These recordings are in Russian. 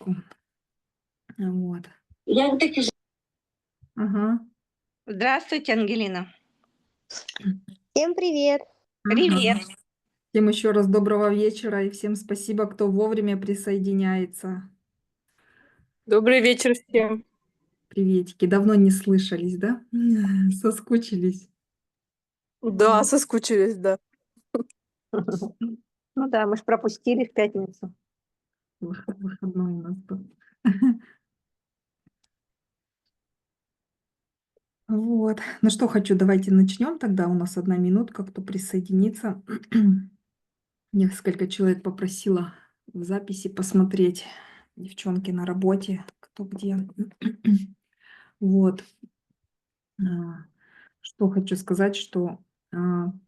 секундочку. Вот. Я таки же. Ага. Здравствуйте, Ангелина. Всем привет. Привет. Ага. Всем еще раз доброго вечера и всем спасибо, кто вовремя присоединяется. Добрый вечер всем. Приветики. Давно не слышались, да? Соскучились. Да, соскучились, да. Ну да, мы ж пропустили в пятницу. Выходной у нас был. Вот. Ну что хочу, давайте начнем тогда. У нас 1 минутка, кто присоединится. Несколько человек попросила в записи посмотреть. Девчонки на работе, кто где. Вот. Что хочу сказать, что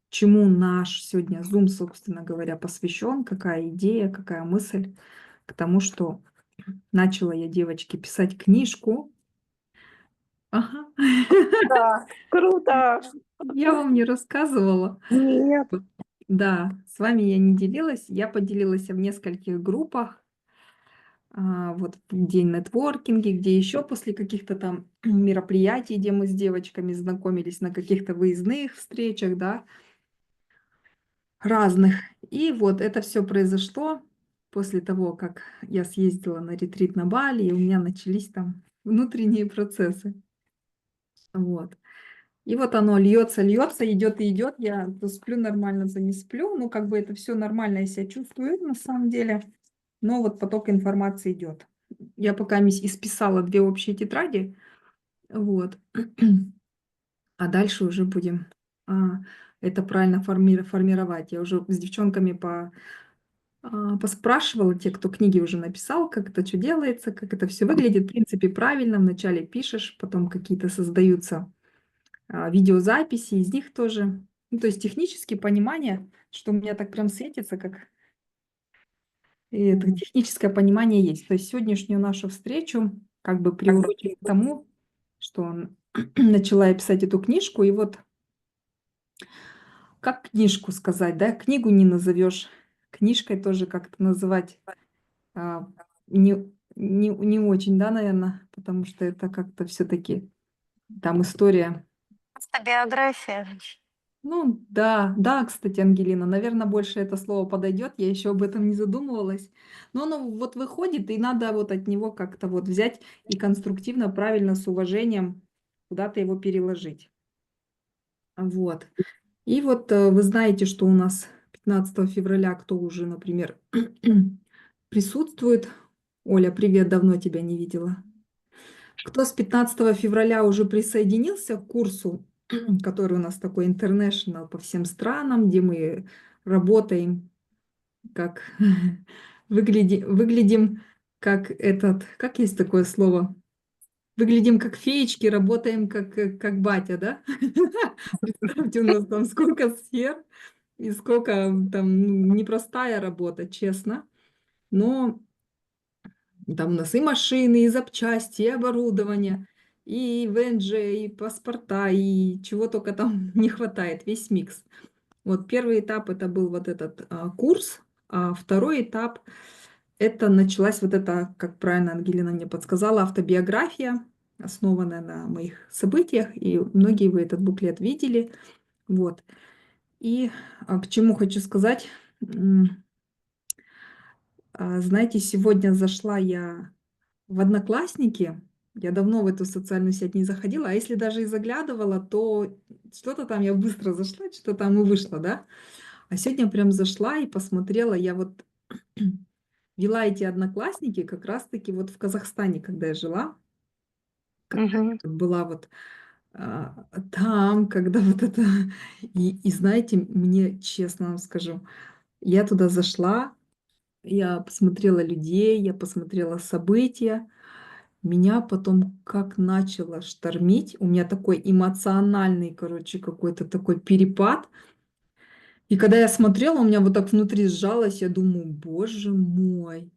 чему наш сегодня Zoom, собственно говоря, посвящен, какая идея, какая мысль, к тому, что начала я, девочки, писать книжку. Ага. Да, круто. Я вам не рассказывала. Нет. Да, с вами я не делилась. Я поделилась в нескольких группах. Вот где нетворкинги, где еще после каких-то там мероприятий, где мы с девочками знакомились на каких-то выездных встречах, да, разных. И вот это все произошло после того, как я съездила на ретрит на Бали, и у меня начались там внутренние процессы. Вот. И вот оно льется, льется, идет и идет. Я то сплю нормально, то не сплю. Ну, как бы это все нормально, я себя чувствую на самом деле. Но вот поток информации идет. Я пока исписала 2 общие тетради, вот. А дальше уже будем это правильно формировать. Я уже с девчонками поспрашивала, те, кто книги уже написал, как это что делается, как это все выглядит. В принципе, правильно. Вначале пишешь, потом какие-то создаются видеозаписи, из них тоже. Ну, то есть технически понимание, что у меня так прям светится, как и это техническое понимание есть. То есть сегодняшнюю нашу встречу как бы приурочили к тому, что начала я писать эту книжку, и вот как книжку сказать, да, книгу не назовешь, книжкой тоже как-то называть а, не очень, да, наверное, потому что это как-то все-таки там история. Биография. Ну да, да, кстати, Ангелина, наверное, больше это слово подойдет, я еще об этом не задумывалась. Но оно вот выходит, и надо вот от него как-то вот взять и конструктивно, правильно, с уважением куда-то его переложить. Вот. И вот вы знаете, что у нас 15 февраля, кто уже, например, присутствует. Оля, привет, давно тебя не видела. Кто с 15 февраля уже присоединился к курсу, который у нас такой international по всем странам, где мы работаем, как выглядим как этот, как есть такое слово? Выглядим как феечки, работаем как батя, да? Представьте, у нас там сколько сфер и сколько там непростая работа, честно. Но там у нас и машины, и запчасти, и оборудование, и ВНЖ, и паспорта, и чего только там не хватает, весь микс. Вот первый этап это был вот этот курс, а второй этап это началась вот эта, как правильно Ангелина мне подсказала, автобиография, основанная на моих событиях, и многие вы этот буклет видели. Вот. И к чему хочу сказать, знаете, сегодня зашла я в Одноклассники. Я давно в эту социальную сеть не заходила, а если даже и заглядывала, то что-то там я быстро зашла, что-то там и вышло, да. А сегодня прям зашла и посмотрела, я вот вела эти Одноклассники как раз-таки вот в Казахстане, когда я жила, когда Мгм. была вот там, когда вот это... И знаете, мне честно вам скажу, я туда зашла, я посмотрела людей, я посмотрела события, меня потом как начало штормить, у меня такой эмоциональный, короче, какой-то такой перепад. И когда я смотрела, у меня вот так внутри сжалось, я думаю, боже мой,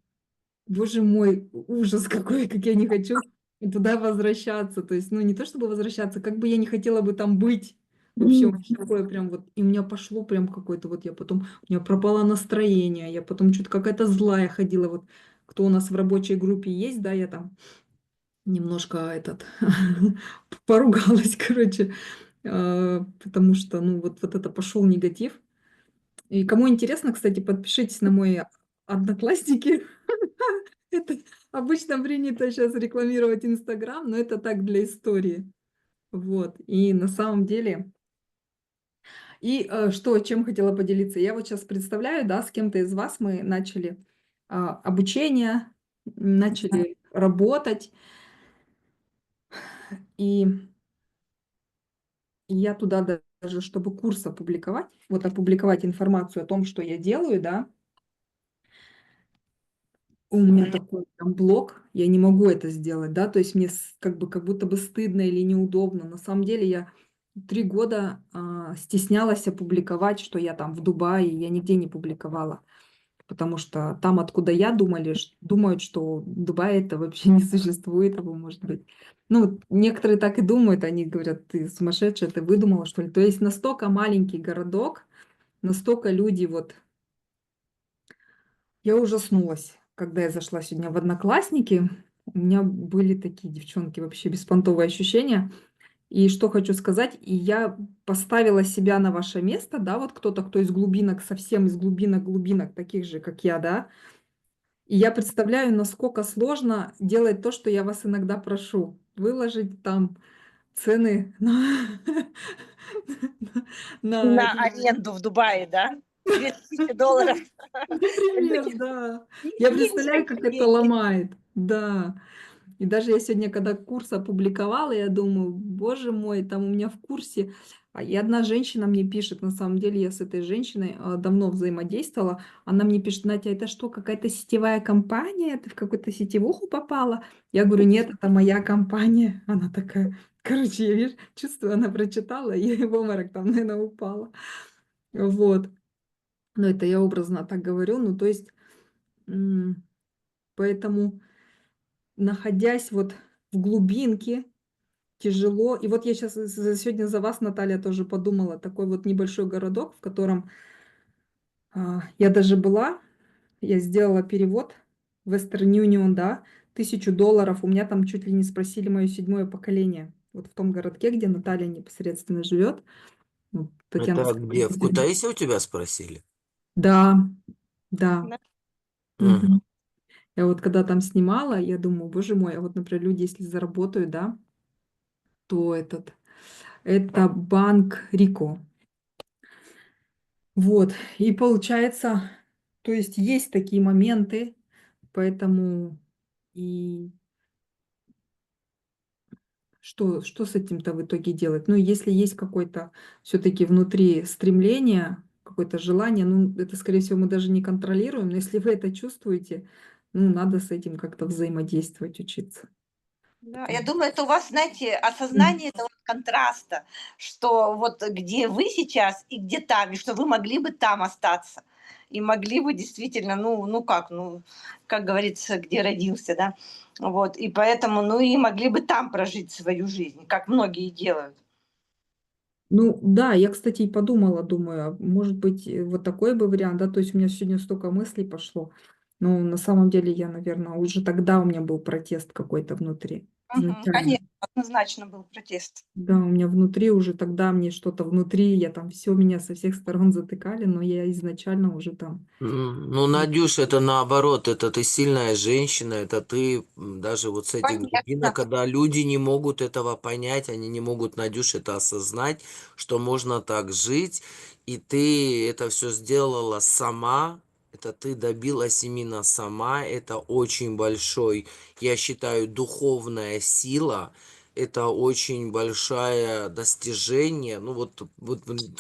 ужас какой, как я не хочу туда возвращаться. То есть, ну не то чтобы возвращаться, как бы я не хотела бы там быть. Вообще у меня такое прям вот, и у меня пошло прям какой-то вот, я потом, у меня пропало настроение, я потом что-то какая-то злая ходила, вот кто у нас в рабочей группе есть, да, я там немножко поругалась, короче, потому что, ну, вот это пошел негатив. И кому интересно, кстати, подпишитесь на мой Одноклассники. Это обычно принято сейчас рекламировать Инстаграм, но это так для истории. Вот. И на самом деле что, чем хотела поделиться. Я вот сейчас представляю, да, с кем-то из вас мы начали, обучение, начали работать. И я туда даже, чтобы курс опубликовать, вот опубликовать информацию о том, что я делаю, да, у меня такой прям блок, я не могу это сделать, да, то есть мне как будто бы стыдно или неудобно. На самом деле я 3 года, стеснялась опубликовать, что я там в Дубае, я нигде не публиковала, потому что там, откуда я, думают, что Дубай это вообще не существует его, может быть. Ну, вот некоторые так и думают, они говорят: "Ты сумасшедшая, ты выдумала, что ли?" То есть настолько маленький городок, настолько люди вот. Я ужаснулась, когда я зашла сегодня в "Одноклассники". У меня были такие, девчонки, вообще беспонтовые ощущения. И что хочу сказать, и я поставила себя на ваше место, да, вот кто-то, кто из глубинок, совсем из глубинок, таких же, как я, да. И я представляю, насколько сложно делать то, что я вас иногда прошу. Выложить там цены на на На аренду в Дубае, да? $2000. например, да. Я Не представляю, как низкие это деньги. ломает. Да. И даже я сегодня, когда курс опубликовала, я думаю: "Боже мой, там у меня в курсе". И одна женщина мне пишет, на самом деле я с этой женщиной, давно взаимодействовала. Она мне пишет: "Натя, это что, какая-то сетевая компания? Ты в какую-то сетевуху попала?" Я говорю: "Нет, это моя компания". Она такая, короче, я, видишь, чувствую, она прочитала и в обморок там, наверно, упала. Вот. Но это я образно так говорю. Ну, то есть, м, поэтому, находясь вот в глубинке, тяжело. И вот я сейчас сегодня за вас, Наталья, тоже подумала. Такой вот небольшой городок, в котором, я даже была. Я сделала перевод в Western Union, да, $1000. У меня там чуть ли не спросили моё седьмое поколение. Вот в том городке, где Наталья непосредственно живет. Вот Татьяна Это сказала где? В сегодня. Кутаиси у тебя спросили? Да, да. Да. Мгм. Мгм. Я вот когда там снимала, я думаю: "Боже мой". А вот, например, люди, если заработают, да, то это банк Рико. Вот, и получается, то есть такие моменты, поэтому и что с этим-то в итоге делать? Ну, если есть какое-то все таки внутри стремление, какое-то желание, ну, это, скорее всего, мы даже не контролируем, но если вы это чувствуете, ну, надо с этим как-то взаимодействовать, учиться. Да, я думаю, это у вас, знаете, М. осознание этого контраста, что вот где вы сейчас и где там, и что вы могли бы там остаться. И могли бы действительно, как говорится, где родился, да. Вот, и поэтому, ну, и могли бы там прожить свою жизнь, как многие делают. Ну да, я, кстати, и подумала, думаю, может быть, вот такой бы вариант, да, то есть у меня сегодня столько мыслей пошло, но на самом деле я, наверное, уже тогда у меня был протест какой-то внутри, Мгм. изначально. Конечно, однозначно был протест. Да, у меня внутри уже тогда мне что-то внутри, я там все меня со всех сторон затыкали, но я изначально уже там. Ну, Надюш, это наоборот, это ты сильная женщина, это ты даже вот с этих глубинок, Конечно. когда люди не могут этого понять, они не могут, Надюш, это осознать, что можно так жить, и ты это все сделала сама, это ты добилась именно сама, это очень большой, я считаю, духовная сила, это очень большое достижение. Ну вот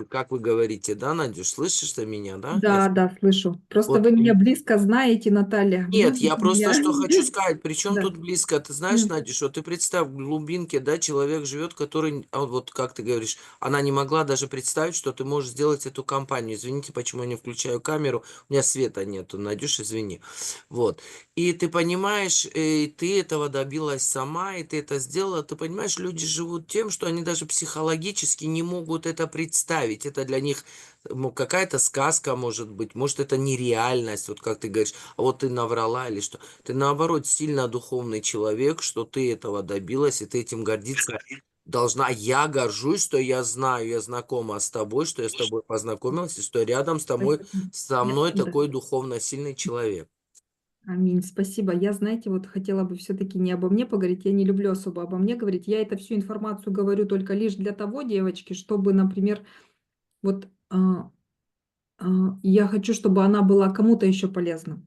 как вы говорите, да, Надюш, слышишь ты меня, да? Да, да, слышу. Просто Вот вы меня близко знаете, Наталья. нет, Вы я просто меня. что хочу сказать, причем Да. тут близко, ты знаешь, М. Надя, что ты представь, в глубинке, да, человек живет, который, вот как ты говоришь, она не могла даже представить, что ты можешь сделать эту компанию. Извините, почему я не включаю камеру, у меня света нету, Надюш, извини. Вот. И ты понимаешь, ты этого добилась сама, и ты это сделала, ты понимаешь, люди живут тем, что они даже психологически не могут это представить. Это для них какая-то сказка, может, это нереальность, вот как ты говоришь, а вот ты наврала или что. Ты, наоборот, сильно духовный человек, что ты этого добилась, и ты этим гордиться должна. Я горжусь, что я знаю, я знакома с тобой, что я с тобой познакомилась, и что рядом Спасибо. со Я- мной да. такой духовно сильный человек. Аминь, спасибо. Я, знаете, вот хотела бы все-таки не обо мне поговорить, я не люблю особо обо мне говорить. Я это всю информацию говорю только лишь для того, девочки, чтобы, например, вот я хочу, чтобы она была кому-то еще полезна.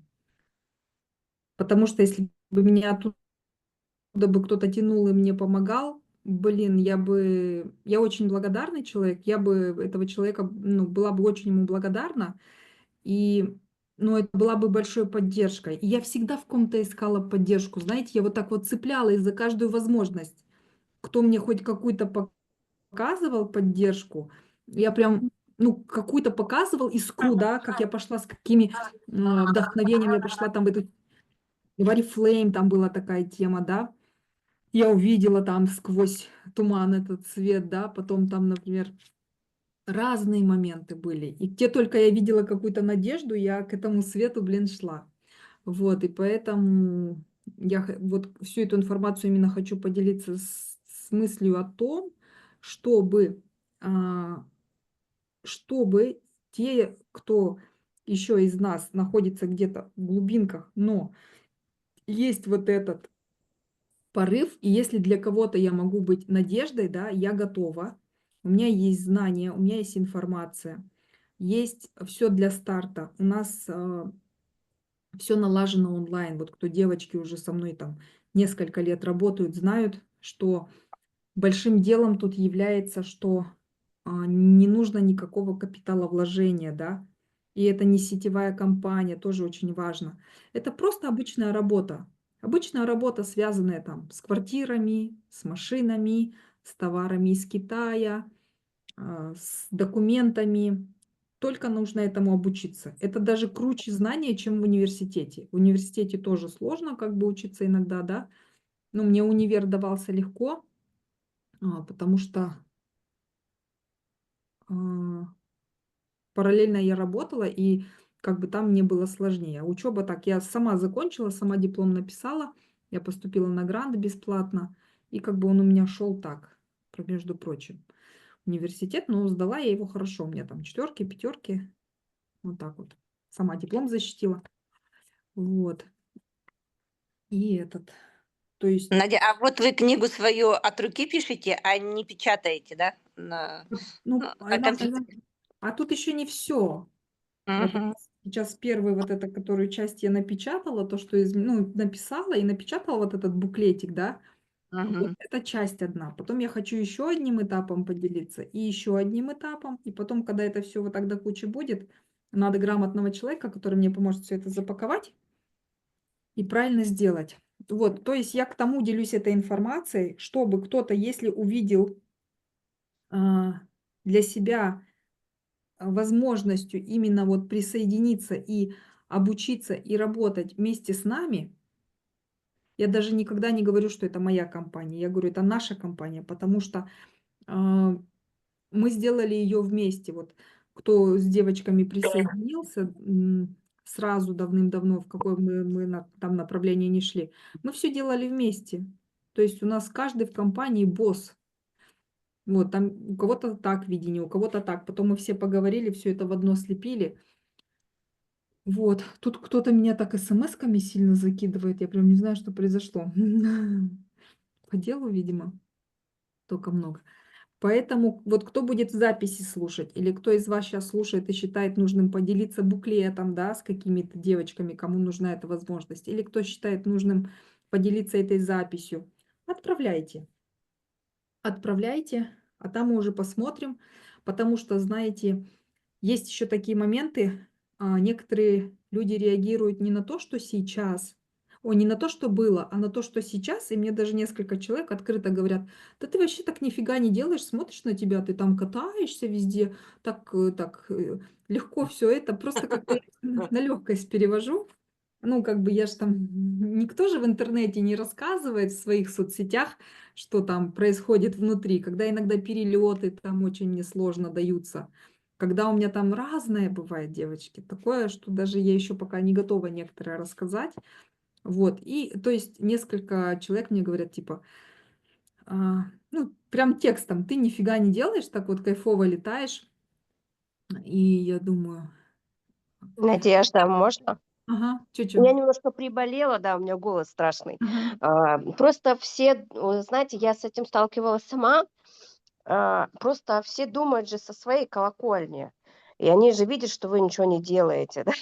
Потому что если бы меня оттуда бы кто-то тянул и мне помогал, блин, я очень благодарный человек, я бы этого человека, ну, была бы очень ему благодарна, и, ну, это была бы большой поддержкой. И я всегда в ком-то искала поддержку, знаете, я вот так вот цеплялась за каждую возможность. Кто мне хоть какую-то показывал поддержку, я прям, ну, какую-то показывал искру, да, как я пошла, с какими вдохновением я пришла там в эту в Oriflame, там была такая тема, да. Я увидела там сквозь туман этот свет, да, потом там, например, разные моменты были. И где только я видела какую-то надежду, я к этому свету, блин, шла. Вот, и поэтому вот всю эту информацию именно хочу поделиться с мыслью о том, чтобы, а, чтобы те, кто еще из нас находится где-то в глубинках, но есть вот этот порыв, и если для кого-то я могу быть надеждой, да, я готова. У меня есть знания, у меня есть информация, есть все для старта. У нас все налажено онлайн. Вот кто девочки уже со мной там несколько лет работают, знают, что большим делом тут является, что не нужно никакого капиталовложения, да, и это не сетевая компания, тоже очень важно. Это просто обычная работа, связанная там с квартирами, с машинами, с товарами из Китая, с документами. Только нужно этому обучиться. Это даже круче знания, чем в университете. В университете тоже сложно как бы учиться иногда, да, но мне универ давался легко, потому что а, параллельно я работала, и как бы там мне было сложнее. А учеба так, я сама закончила, сама диплом написала, я поступила на грант бесплатно, и как бы он у меня шел так, между прочим. Университет, но сдала я его хорошо, у меня там четверки, пятерки, вот так вот. Сама диплом защитила. Вот. И то есть, Надя, а вот вы книгу свою от руки пишете, а не печатаете, да, ну, на компьютере? а тут еще не все. Вот Мгм. сейчас первый вот это, которую часть я напечатала, то, что ну, написала и напечатала вот этот буклетик, да, вот Мгм. это часть одна. Потом я хочу еще одним этапом поделиться и еще одним этапом. И потом, когда это все вот так до кучи будет, надо грамотного человека, который мне поможет все это запаковать и правильно сделать. Вот, то есть я к тому делюсь этой информацией, чтобы кто-то, если увидел а, для себя возможностью именно вот присоединиться и обучиться и работать вместе с нами, я даже никогда не говорю, что это моя компания, я говорю, это наша компания, потому что а, мы сделали ее вместе. Вот кто с девочками присоединился сразу давным-давно, в какое там направление не шли, мы все делали вместе. То есть у нас каждый в компании босс. Вот, там у кого-то так видение, у кого-то так. Потом мы все поговорили, все это в одно слепили. Вот, тут кто-то меня так смс-ками сильно закидывает, я прям не знаю, что произошло. По делу, видимо, только много. Поэтому вот кто будет в записи слушать, или кто из вас сейчас слушает и считает нужным поделиться буклетом, да, с какими-то девочками, кому нужна эта возможность, или кто считает нужным поделиться этой записью, отправляйте. Отправляйте, а там мы уже посмотрим, потому что, знаете, есть еще такие моменты, некоторые люди реагируют не на то, что сейчас, не на то, что было, а на то, что сейчас. И мне даже несколько человек открыто говорят: да ты вообще так нифига не делаешь, смотришь на тебя, ты там катаешься везде, так легко все это, просто как-то на легкость перевожу. Ну, как бы я ж там, никто же в интернете не рассказывает в своих соцсетях, что там происходит внутри, когда иногда перелеты там очень мне сложно даются, когда у меня там разное бывает, девочки, такое, что даже я еще пока не готова некоторые рассказать. Вот, и то есть несколько человек мне говорят, типа, ну, прям текстом: "Ты нифига не делаешь, так вот кайфово летаешь". И я думаю, Надежда, можно? ага, чё-чё? Я немножко приболела, да, у меня голос страшный. Ага. Просто все, знаете, я с этим сталкивалась сама. Просто все думают же со своей колокольни. И они же видят, что вы ничего не делаете, да.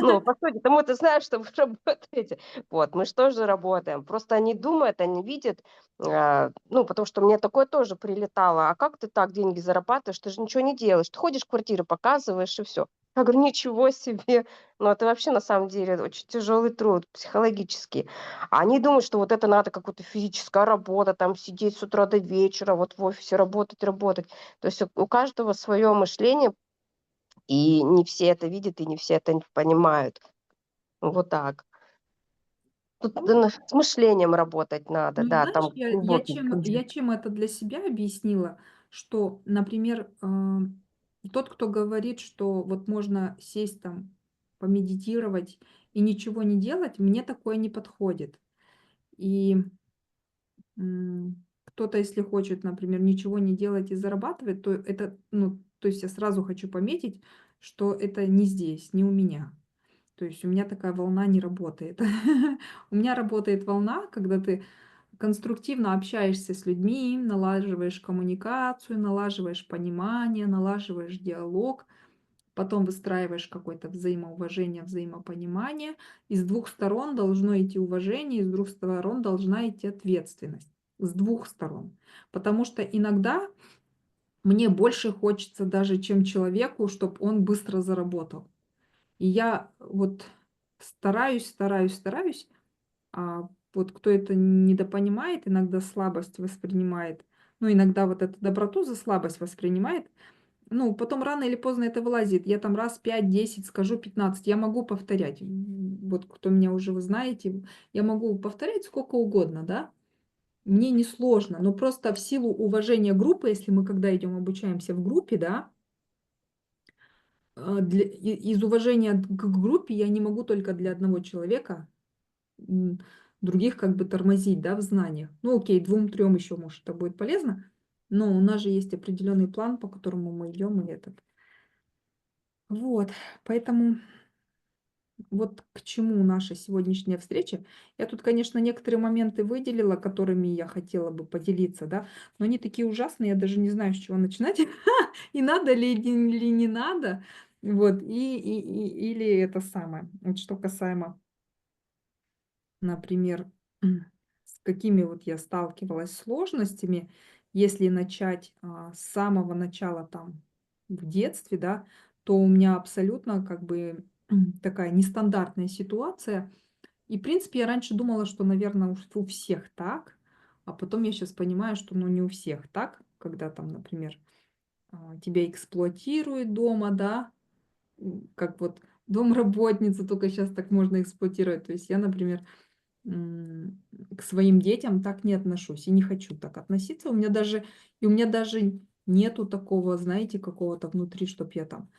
Ну, по сути, тому ты знаешь, что вы работаете. Вот, мы же тоже работаем. Просто они думают, они видят, ну, потому что мне такое тоже прилетало. А как ты так деньги зарабатываешь? Ты же ничего не делаешь. Ты ходишь, квартиры показываешь и все. Я говорю, ничего себе. Ну, это вообще на самом деле очень тяжелый труд психологический. А они думают, что вот это надо какая-то физическая работа, там сидеть с утра до вечера, вот в офисе работать, работать. То есть у каждого свое мышление, и не все это видят, и не все это понимают. Вот так. Тут Ну, с мышлением работать надо, ну, да, знаешь, там я глубокий чем взгляд. я чем это для себя объяснила, что, например, тот, кто говорит, что вот можно сесть там, помедитировать и ничего не делать, мне такое не подходит. И, кто-то, если хочет, например, ничего не делать и зарабатывать, то это, ну, то есть я сразу хочу пометить, что это не здесь, не у меня. То есть у меня такая волна не работает. У меня работает волна, когда ты конструктивно общаешься с людьми, налаживаешь коммуникацию, налаживаешь понимание, налаживаешь диалог, потом выстраиваешь какое-то взаимоуважение, взаимопонимание. И с двух сторон должно идти уважение, и с двух сторон должна идти ответственность. С двух сторон. Потому что иногда мне больше хочется даже, чем человеку, чтобы он быстро заработал. И я вот стараюсь, стараюсь, стараюсь, а вот кто это недопонимает, иногда слабость воспринимает, ну, иногда вот эту доброту за слабость воспринимает, ну, потом рано или поздно это вылазит. Я там раз 5, 10 скажу, 15, я могу повторять. Вот кто меня уже, вы знаете, я могу повторять сколько угодно, да. Мне не сложно, но просто в силу уважения группы, если мы когда идем обучаемся в группе, да, из уважения к группе я не могу только для одного человека м, других как бы тормозить, да, в знаниях. Ну, окей, двум-трем еще, может, это будет полезно, но у нас же есть определенный план, по которому мы идем, и этот. Вот, поэтому вот к чему наша сегодняшняя встреча. Я тут, конечно, некоторые моменты выделила, которыми я хотела бы поделиться, да, но они такие ужасные, я даже не знаю, с чего начинать, и надо ли не надо, вот, или это самое. Вот что касаемо, например, с какими вот я сталкивалась сложностями, если начать с самого начала там в детстве, да, то у меня абсолютно как бы такая нестандартная ситуация. И, в принципе, я раньше думала, что, наверное, у всех так, а потом я сейчас понимаю, что ну, не у всех так, когда там, например, тебя эксплуатируют дома, да, как вот домработницу, только сейчас так можно эксплуатировать. То есть я, например, к своим детям так не отношусь и не хочу так относиться. У меня даже нету такого, знаете, какого-то внутри, чтобы я там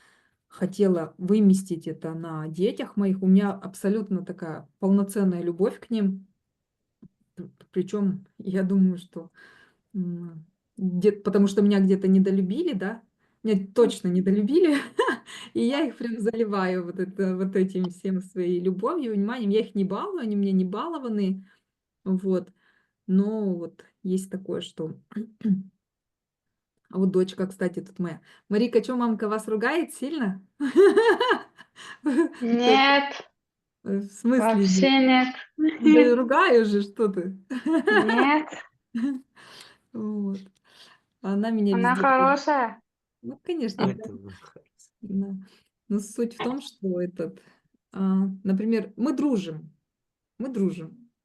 хотела выместить это на детях моих. У меня абсолютно такая полноценная любовь к ним. Причем я думаю, что потому что меня где-то недолюбили, да, меня точно недолюбили, и я их прям заливаю вот этим всем своей любовью, вниманием. Я их не балую, они мне не балованные, вот. Но вот есть такое, что а вот дочка, кстати, тут моя. Марика, что мамка вас ругает сильно? Так, Нет, в смысле вообще нет? нет. Да ругаю же, что ты. Нет, Вот. Она меня она везде ругает. хорошая. Ну, конечно, да. Это Да. Но суть в том, что например, мы дружим,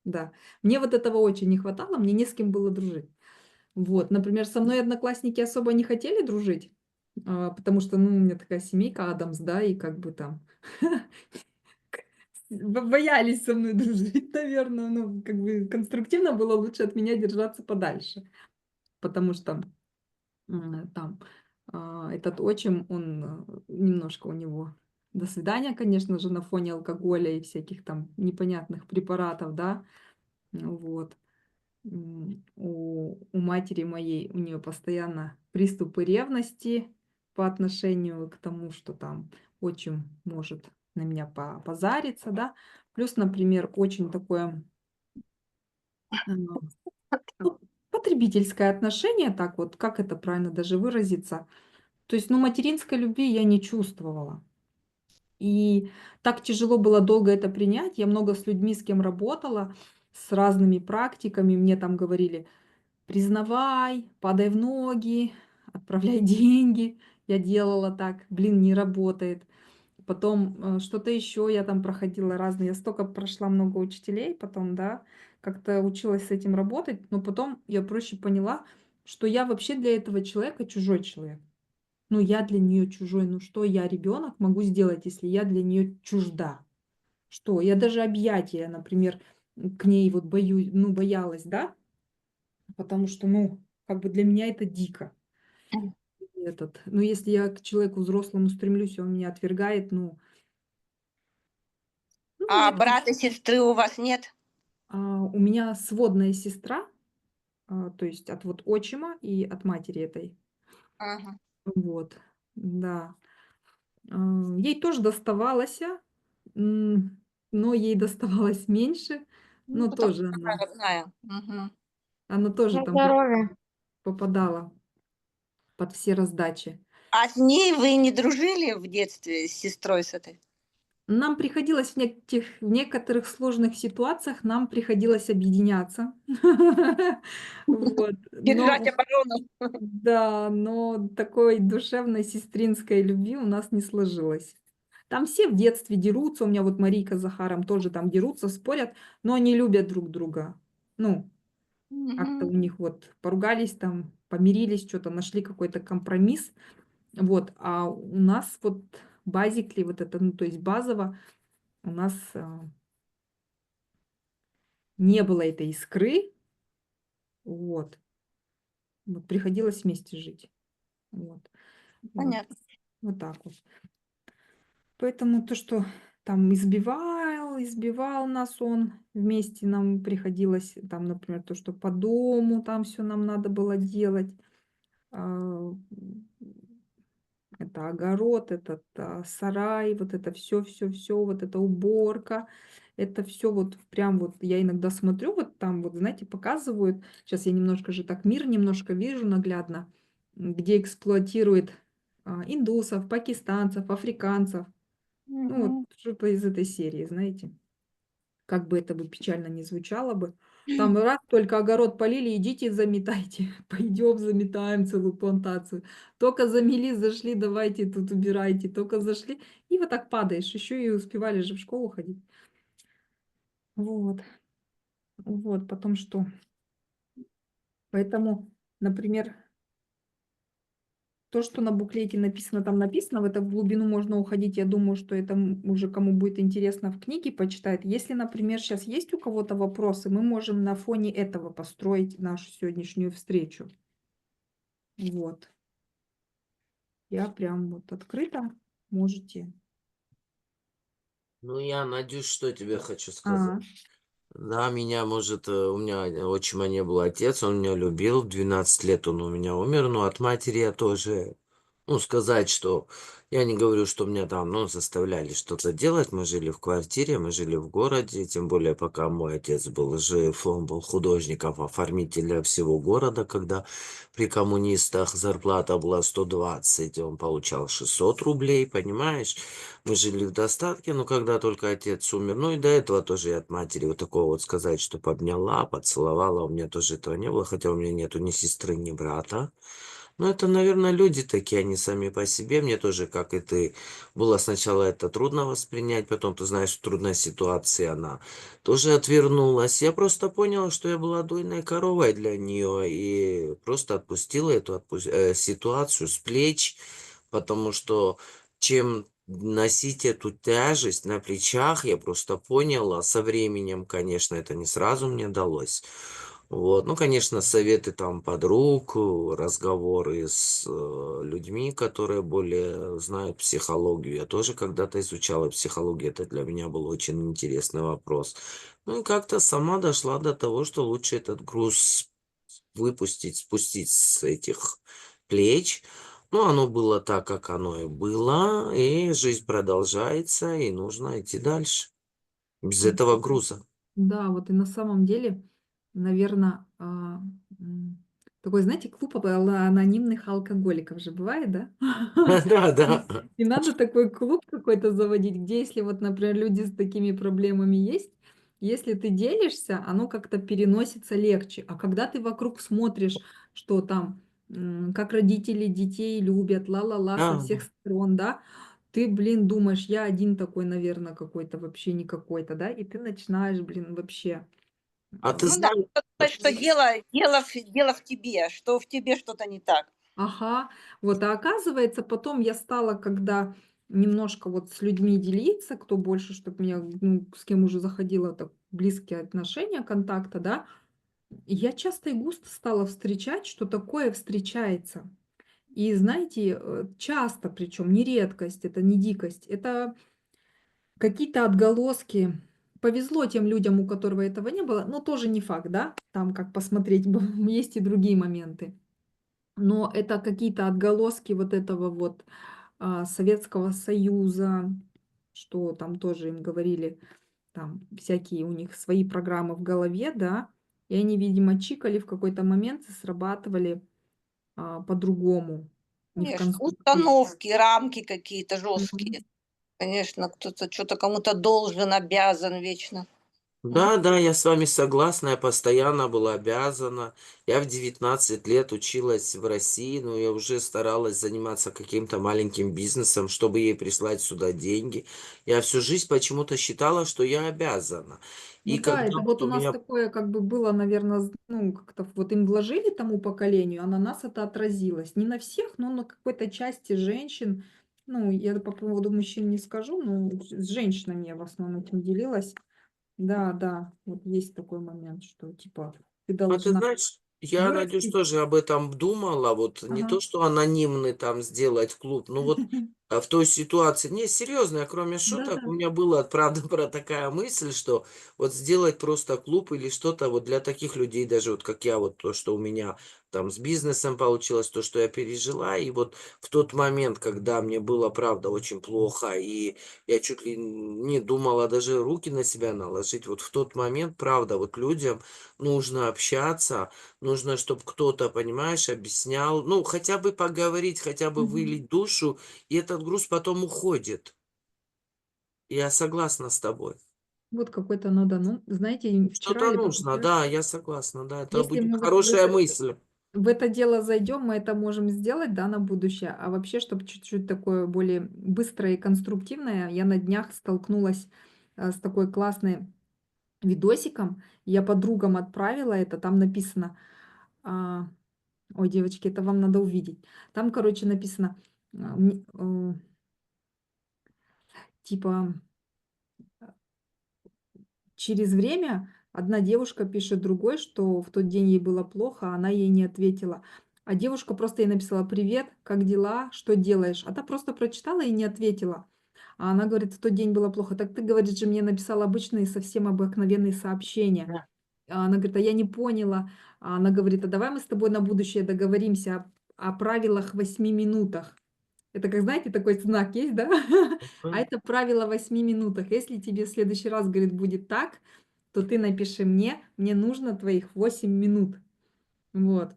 да. Мне вот этого очень не хватало, мне не с кем было дружить. Вот, например, со мной одноклассники особо не хотели дружить, потому что, ну, у меня такая семейка Адамс, да, и как бы там боялись со мной дружить, наверное. Ну, как бы конструктивно было лучше от меня держаться подальше, потому что там, этот отчим, он, немножко у него до свидания, конечно же, на фоне алкоголя и всяких там непонятных препаратов, да. Вот. У матери моей, у нее постоянно приступы ревности по отношению к тому, что там отчим может на меня позариться, да. Плюс, например, очень такое, ну, потребительское отношение, так вот, как это правильно даже выразиться. То есть, ну, материнской любви я не чувствовала. И так тяжело было долго это принять. Я много с людьми, с кем работала, с разными практиками. Мне там говорили: признавай, падай в ноги, отправляй деньги. Я делала так, блин, не работает. Потом что-то еще я там проходила разные. Я столько прошла много учителей потом, да, как-то училась с этим работать. Но потом я проще поняла, что я вообще для этого человека чужой человек. Ну, я для нее чужой. Ну, что я, ребенок, могу сделать, если я для нее чужда? Что? Я даже объятия, например, к ней вот боюсь, ну, боялась, да, потому что, ну, как бы для меня это дико. Ну, если я к человеку взрослому стремлюсь, и он меня отвергает, ну, А это брата, сестры у вас нет? у меня сводная сестра, то есть от вот отчима и от матери этой. Ага. Вот, да. Ей тоже доставалось, но ей доставалось меньше, Ну, но потому тоже что она родная. Мгм. она тоже На там здоровье. попадала под все раздачи. А с ней вы не дружили в детстве, с сестрой с этой? Нам приходилось в некоторых сложных ситуациях нам приходилось объединяться. Вот, Держать но оборону. да, но такой душевной сестринской любви у нас не сложилось. Там все в детстве дерутся. У меня вот Марийка с Захаром тоже там дерутся, спорят, но они любят друг друга. Ну, как-то Мгм. у них вот поругались там, помирились, что то нашли какой-то компромисс. Вот, а у нас вот базикли, вот это, ну, то есть базово у нас, не было этой искры. Вот. Вот приходилось вместе жить. Вот. Вот. Понятно. Вот так вот. Поэтому то, что там избивал нас он, вместе нам приходилось, там, например, то, что по дому там все нам надо было делать. А, Это огород, этот, сарай, вот это все, вот эта уборка. Это все вот прям вот я иногда смотрю, вот там вот, знаете, показывают. Сейчас я немножко же так мир немножко вижу наглядно, где эксплуатируют, индусов, пакистанцев, африканцев. Ну, вот Мгм. что-то из этой серии, знаете. Как бы это бы печально не звучало бы. Там раз только огород полили, идите заметайте. Пойдем заметаем целую плантацию. Только замели, зашли, давайте тут убирайте. Только зашли. И вот так падаешь. Еще и успевали же в школу ходить. Вот. Вот. Потом что? Поэтому, например, то, что на буклете написано, там написано, в это в глубину можно уходить. Я думаю, что это уже кому будет интересно в книге почитает. Если, например, сейчас есть у кого-то вопросы, мы можем на фоне этого построить нашу сегодняшнюю встречу. Вот. Я прям вот открыта. Можете. Ну, я, Надюш, что тебе хочу сказать. А, Да, меня, может, у меня отчима не был отец, он меня любил, в 12 лет он у меня умер, но от матери я тоже, ну, сказать, что я не говорю, что меня там, ну, заставляли что-то делать, мы жили в квартире, мы жили в городе, тем более, пока мой отец был жив, он был художником, оформителем всего города, когда при коммунистах зарплата была 120, он получал 600 рублей, понимаешь? Мы жили в достатке, но когда только отец умер, ну и до этого тоже я от матери вот такого вот сказать, что обняла, поцеловала, у меня тоже этого не было, хотя у меня нету ни сестры, ни брата. Но это, наверное, люди такие, они сами по себе. Мне тоже, как и ты, было сначала это трудно воспринять, потом, ты знаешь, в трудной ситуации она тоже отвернулась. Я просто поняла, что я была дойной коровой для нее и просто отпустила эту ситуацию с плеч, потому что чем носить эту тяжесть на плечах, я просто поняла со временем, конечно, это не сразу мне далось. Вот. Ну, конечно, советы там подруг, разговоры с людьми, которые более знают психологию. Я тоже когда-то изучала психологию, это для меня был очень интересный вопрос. Ну и как-то сама дошла до того, что лучше этот груз выпустить, спустить с этих плеч. Ну, оно было так, как оно и было, и жизнь продолжается, и нужно идти дальше без этого груза. Да, вот и на самом деле, наверное, такой, знаете, клуб анонимных алкоголиков же бывает, да? Да, да. И надо такой клуб какой-то заводить, где, если вот, например, люди с такими проблемами есть, если ты делишься, оно как-то переносится легче. А когда ты вокруг смотришь, что там, как родители детей любят, ла-ла-ла со Да. всех сторон, да, ты, блин, думаешь, я один такой, наверное, какой-то вообще не какой-то, да, и ты начинаешь, блин, вообще. А ты Ну да, знаешь, кто думает, что дело в тебе, что в тебе что-то не так. Ага, вот, а оказывается, потом я стала, когда немножко вот с людьми делиться, кто больше, чтобы меня, ну, с кем уже заходила так близкие отношения, контакта, да, я часто и густо стала встречать, что такое встречается. И знаете, часто, причем не редкость, это не дикость, это какие-то отголоски. Повезло тем людям, у которого этого не было, но тоже не факт, да, там как посмотреть, есть и другие моменты. Но это какие-то отголоски вот этого вот Советского Союза, что там тоже им говорили, там всякие у них свои программы в голове, да, и они, видимо, чикали в какой-то момент и срабатывали по-другому, не в Конечно, конструктив. установки, рамки какие-то Мгм. жесткие. Конечно, кто-то что то кому-то должен, обязан вечно. М. да, да, я с вами согласна, я постоянно была обязана. Я в 19 лет училась в России, но я уже старалась заниматься каким-то маленьким бизнесом, чтобы ей прислать сюда деньги. Я всю жизнь почему-то считала, что я обязана. Ну И да, когда это вот вот у у нас меня такое как бы было, наверное, ну, как-то вот им вложили тому поколению, а на нас это отразилось. Не на всех, но на какой-то части женщин. Ну, я по поводу мужчин не скажу, но с женщинами я в основном этим делилась. Да, да, вот есть такой момент, что типа ты А ты должна знаешь, я, Надюш, вырастить. тоже об этом думала. Вот не Ага. то, что анонимный там сделать клуб, но вот в той ситуации. Не, серьезно, кроме шуток, Да-да. у меня была, правда, про такая мысль, что вот сделать просто клуб или что-то вот для таких людей, даже вот как я, вот то, что у меня там с бизнесом получилось, то, что я пережила. И вот в тот момент, когда мне было, правда, очень плохо, и я чуть ли не думала даже руки на себя наложить, вот в тот момент, правда, вот людям нужно общаться, нужно, чтобы кто-то, понимаешь, объяснял, ну, хотя бы поговорить, хотя бы Мгм. вылить душу, и этот груз потом уходит. Я согласна с тобой. Вот какой-то надо, ну, знаете, вчера Что-то или нужно, позавчера, да, я согласна, да, это если будет мы вот хорошая мысль. в это дело зайдем, мы это можем сделать, да, на будущее. А вообще, чтобы чуть-чуть такое более быстрое и конструктивное, я на днях столкнулась с такой классной видосиком. Я подругам отправила это, там написано, а, ой, девочки, это вам надо увидеть. Там, короче, написано, типа, через время одна девушка пишет другой, что в тот день ей было плохо, а она ей не ответила. А девушка просто ей написала: "Привет, как дела? Что делаешь?" А та просто прочитала и не ответила. А она говорит: "В тот день было плохо". Так ты, говорит, же мне написала обычные, совсем обыкновенные сообщения. Да. А она говорит: "А я не поняла". А она говорит: "А давай мы с тобой на будущее договоримся о правилах 8 минутах". Это как, знаете, такой знак есть, да? А Мгм. это правило 8 минутах. Если тебе в следующий раз, говорит, будет так, то ты напиши мне нужно твоих 8 минут. Вот.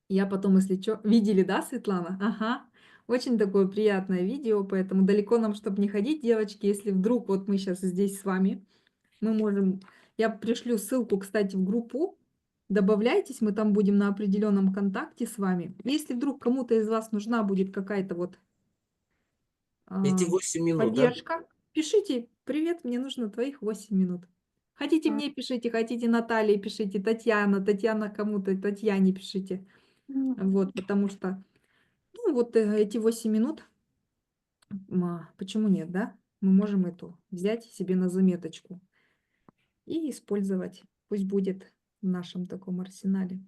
Я потом, если чё видели, да, Светлана? Ага. Очень такое приятное видео, поэтому далеко нам, чтобы не ходить, девочки. Если вдруг вот мы сейчас здесь с вами, мы можем я пришлю ссылку, кстати, в группу. Добавляйтесь, мы там будем на определенном контакте с вами. Если вдруг кому-то из вас нужна будет какая-то вот Эти А, 8 минут, да? поддержка. Пишите: "Привет, мне нужно твоих 8 минут". Хотите М. мне пишите, хотите Наталье пишите, Татьяна кому-то, Татьяне пишите. Вот, потому что, ну, вот, эти 8 минут Почему нет, да? Мы можем эту взять себе на заметочку и использовать. Пусть будет в нашем таком арсенале.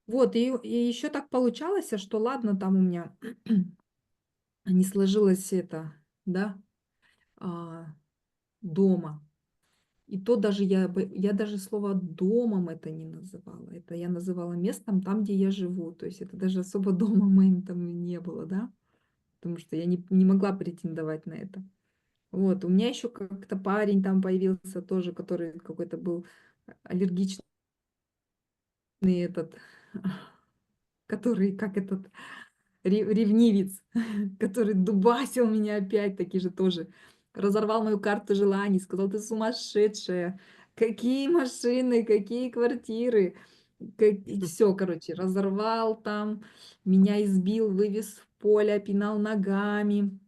Вот, и еще так получалось, что ладно, там у меня не сложилось это, да, а, дома. И то даже я даже слово домом это не называла. Это я называла местом там, где я живу. То есть это даже особо дома моим там не было, да, потому что я не могла претендовать на это. Вот, у меня еще как-то парень там появился тоже, который какой-то был аллергичный этот, который, как этот, ревнивец, который дубасил меня опять-таки же тоже, разорвал мою карту желаний, сказал: "Ты сумасшедшая! Какие машины, какие квартиры!" Все, короче, разорвал там, меня избил, вывез в поле, пинал ногами.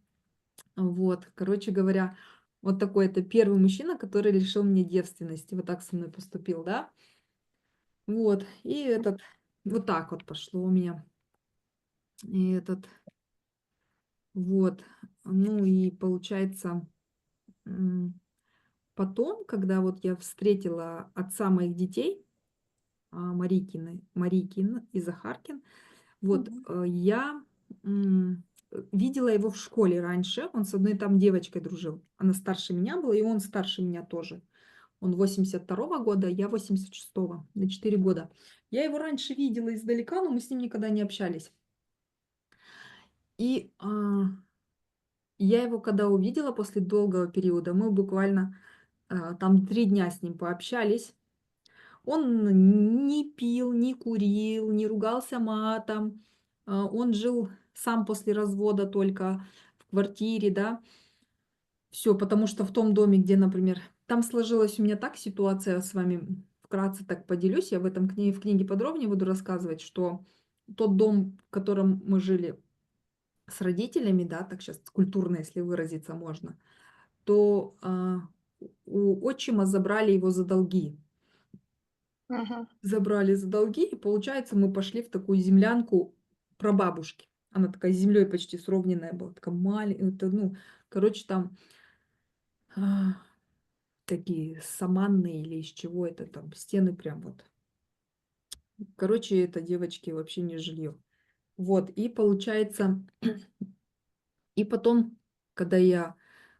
Вот, короче говоря, вот такой это первый мужчина, который лишил меня девственности. Вот так со мной поступил, да. Вот, и вот так вот пошло у меня. И вот, ну и получается, потом, когда вот я встретила отца моих детей, Марикин и Захаркин, вот, я видела его в школе раньше. Он с одной там девочкой дружил. Она старше меня была, и он старше меня тоже. Он 82-го года, я 86-го, на 4 года. Я его раньше видела издалека, но мы с ним никогда не общались. И я его когда увидела после долгого периода, мы буквально там 3 дня с ним пообщались. Он не пил, не курил, не ругался матом. Он жил сам после развода только в квартире, да. Все, потому что в том доме, где, например, там сложилась у меня так ситуация, с вами вкратце так поделюсь, я в книге подробнее буду рассказывать, что тот дом, в котором мы жили с родителями, да, так сейчас культурно, если выразиться можно, то у отчима забрали его за долги. Мгм. Забрали за долги, и получается, мы пошли в такую землянку прабабушки. Она такая с землей почти сровненная была, такая маленькая, ну, короче, там а, такие саманные или из чего это там, стены прям вот. Короче, это девочки вообще не жилье. Вот, и получается, и потом, когда я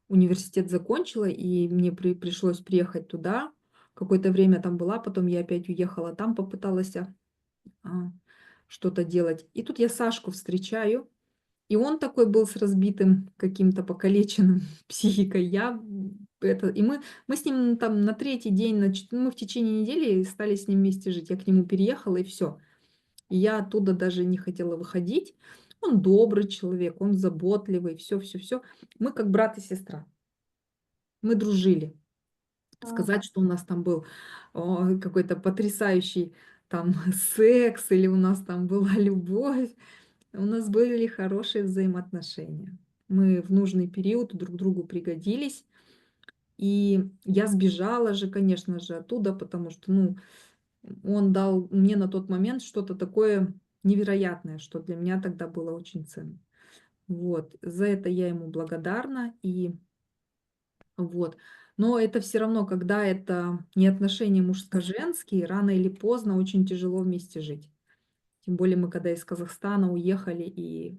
университет закончила, и мне пришлось приехать туда, какое-то время там была, потом я опять уехала, там попыталась а, что-то делать. И тут я Сашку встречаю, и он такой был с разбитым каким-то покалеченным психикой. И мы с ним там на третий день, мы в течение недели стали с ним вместе жить. Я к нему переехала, и все. И я оттуда даже не хотела выходить. Он добрый человек, он заботливый, все-все-все. Мы как брат и сестра. Мы дружили. Сказать, что у нас там был какой-то потрясающий там секс или у нас там была любовь, у нас были хорошие взаимоотношения. Мы в нужный период друг другу пригодились. И я сбежала же, конечно же, оттуда, потому что, ну, он дал мне на тот момент что-то такое невероятное, что для меня тогда было очень ценно. Вот. За это я ему благодарна. И вот. Но это все равно, когда это не отношения мужско-женские, рано или поздно очень тяжело вместе жить. Тем более мы когда из Казахстана уехали и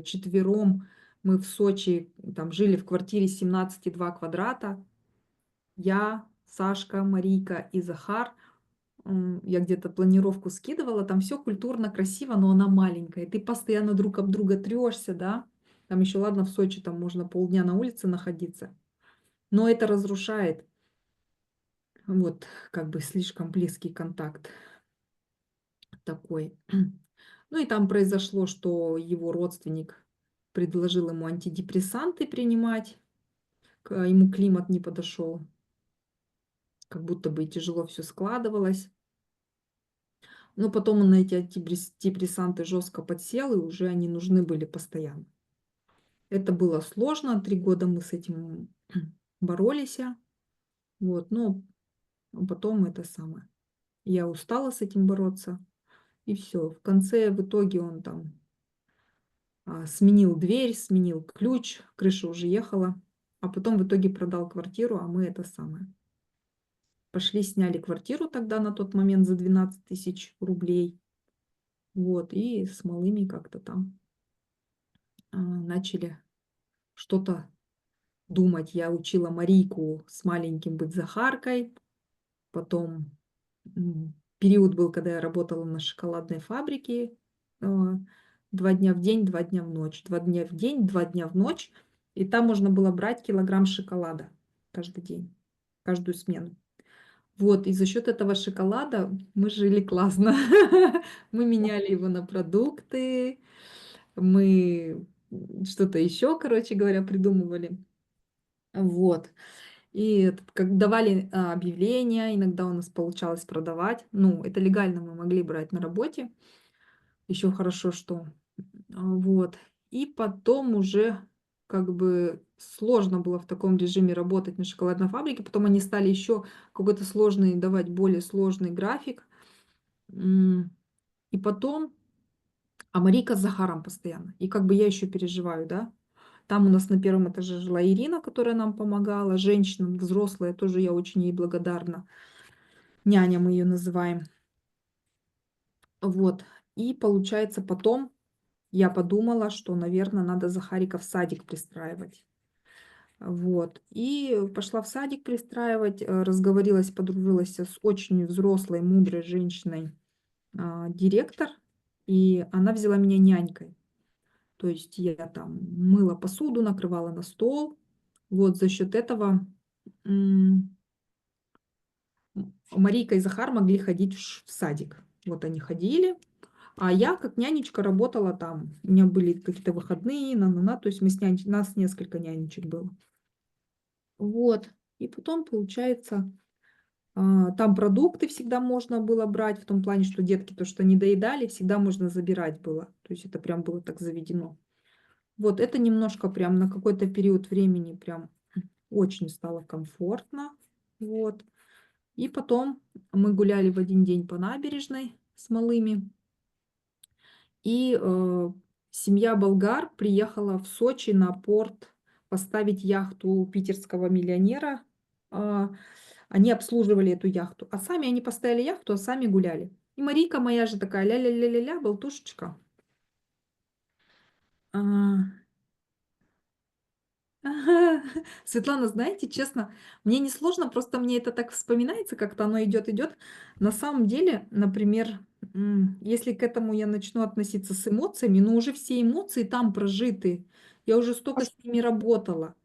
вчетвером мы в Сочи там жили в квартире 17,2 квадрата. Я, Сашка, Марийка и Захар. Я где-то планировку скидывала, там все культурно, красиво, но она маленькая. И ты постоянно друг об друга трешься, да. Там еще, ладно, в Сочи там можно полдня на улице находиться. Но это разрушает вот как бы слишком близкий контакт такой. Ну и там произошло, что его родственник предложил ему антидепрессанты принимать, ему климат не подошел, как будто бы тяжело все складывалось. Но потом он на эти антидепрессанты жестко подсел, и уже они нужны были постоянно. Это было сложно, 3 года мы с этим боролись, вот, но потом это самое. Я устала с этим бороться, и все. В конце, в итоге он там сменил дверь, сменил ключ, крыша уже ехала, а потом в итоге продал квартиру, а мы это самое. Пошли, сняли квартиру тогда на тот момент за 12 тысяч рублей. Вот, и с малыми как-то там начали что-то думать. Я учила Марийку с маленьким быть Захаркой. Потом период был, когда я работала на шоколадной фабрике. 2 дня в день, 2 дня в ночь. 2 дня в день, 2 дня в ночь. И там можно было брать килограмм шоколада каждый день, каждую смену. Вот, и за счет этого шоколада мы жили классно. Мы меняли его на продукты, мы что-то еще, короче говоря, придумывали. Вот. И как давали объявления, иногда у нас получалось продавать. Ну, это легально мы могли брать на работе. Еще хорошо, что вот. И потом уже как бы сложно было в таком режиме работать на шоколадной фабрике. Потом они стали еще какой-то сложный давать, более сложный график. И потом, а Марика с Захаром постоянно. И как бы я еще переживаю, да. Там у нас на первом этаже жила Ирина, которая нам помогала, женщина взрослая, тоже я очень ей благодарна. Няня мы ее называем. Вот. И получается, потом я подумала, что, наверное, надо Захарика в садик пристраивать. Вот. И пошла в садик пристраивать, разговорилась, подружилась с очень взрослой, мудрой женщиной, директор, и она взяла меня нянькой. То есть я там мыла посуду, накрывала на стол. Вот за счет этого Марийка и Захар могли ходить в садик. Вот они ходили, а я как нянечка работала там. У меня были какие-то выходные, то есть нас несколько нянечек было. Вот. И потом, получается, там продукты всегда можно было брать, в том плане, что детки то, что не доедали, всегда можно забирать было. То есть это прям было так заведено. Вот это немножко прям на какой-то период времени прям очень стало комфортно. Вот. И потом мы гуляли в один день по набережной с малыми. И семья болгар приехала в Сочи на порт поставить яхту питерского миллионера. А, Они обслуживали эту яхту. А сами они поставили яхту, а сами гуляли. И Марийка моя же такая ля-ля-ля-ля-ля, болтушечка. А, Ага. Светлана, знаете, честно, мне не сложно, просто мне это так вспоминается, как-то оно идет, идет. На самом деле, например, если к этому я начну относиться с эмоциями, но уже все эмоции там прожиты. Я уже столько с ними работала,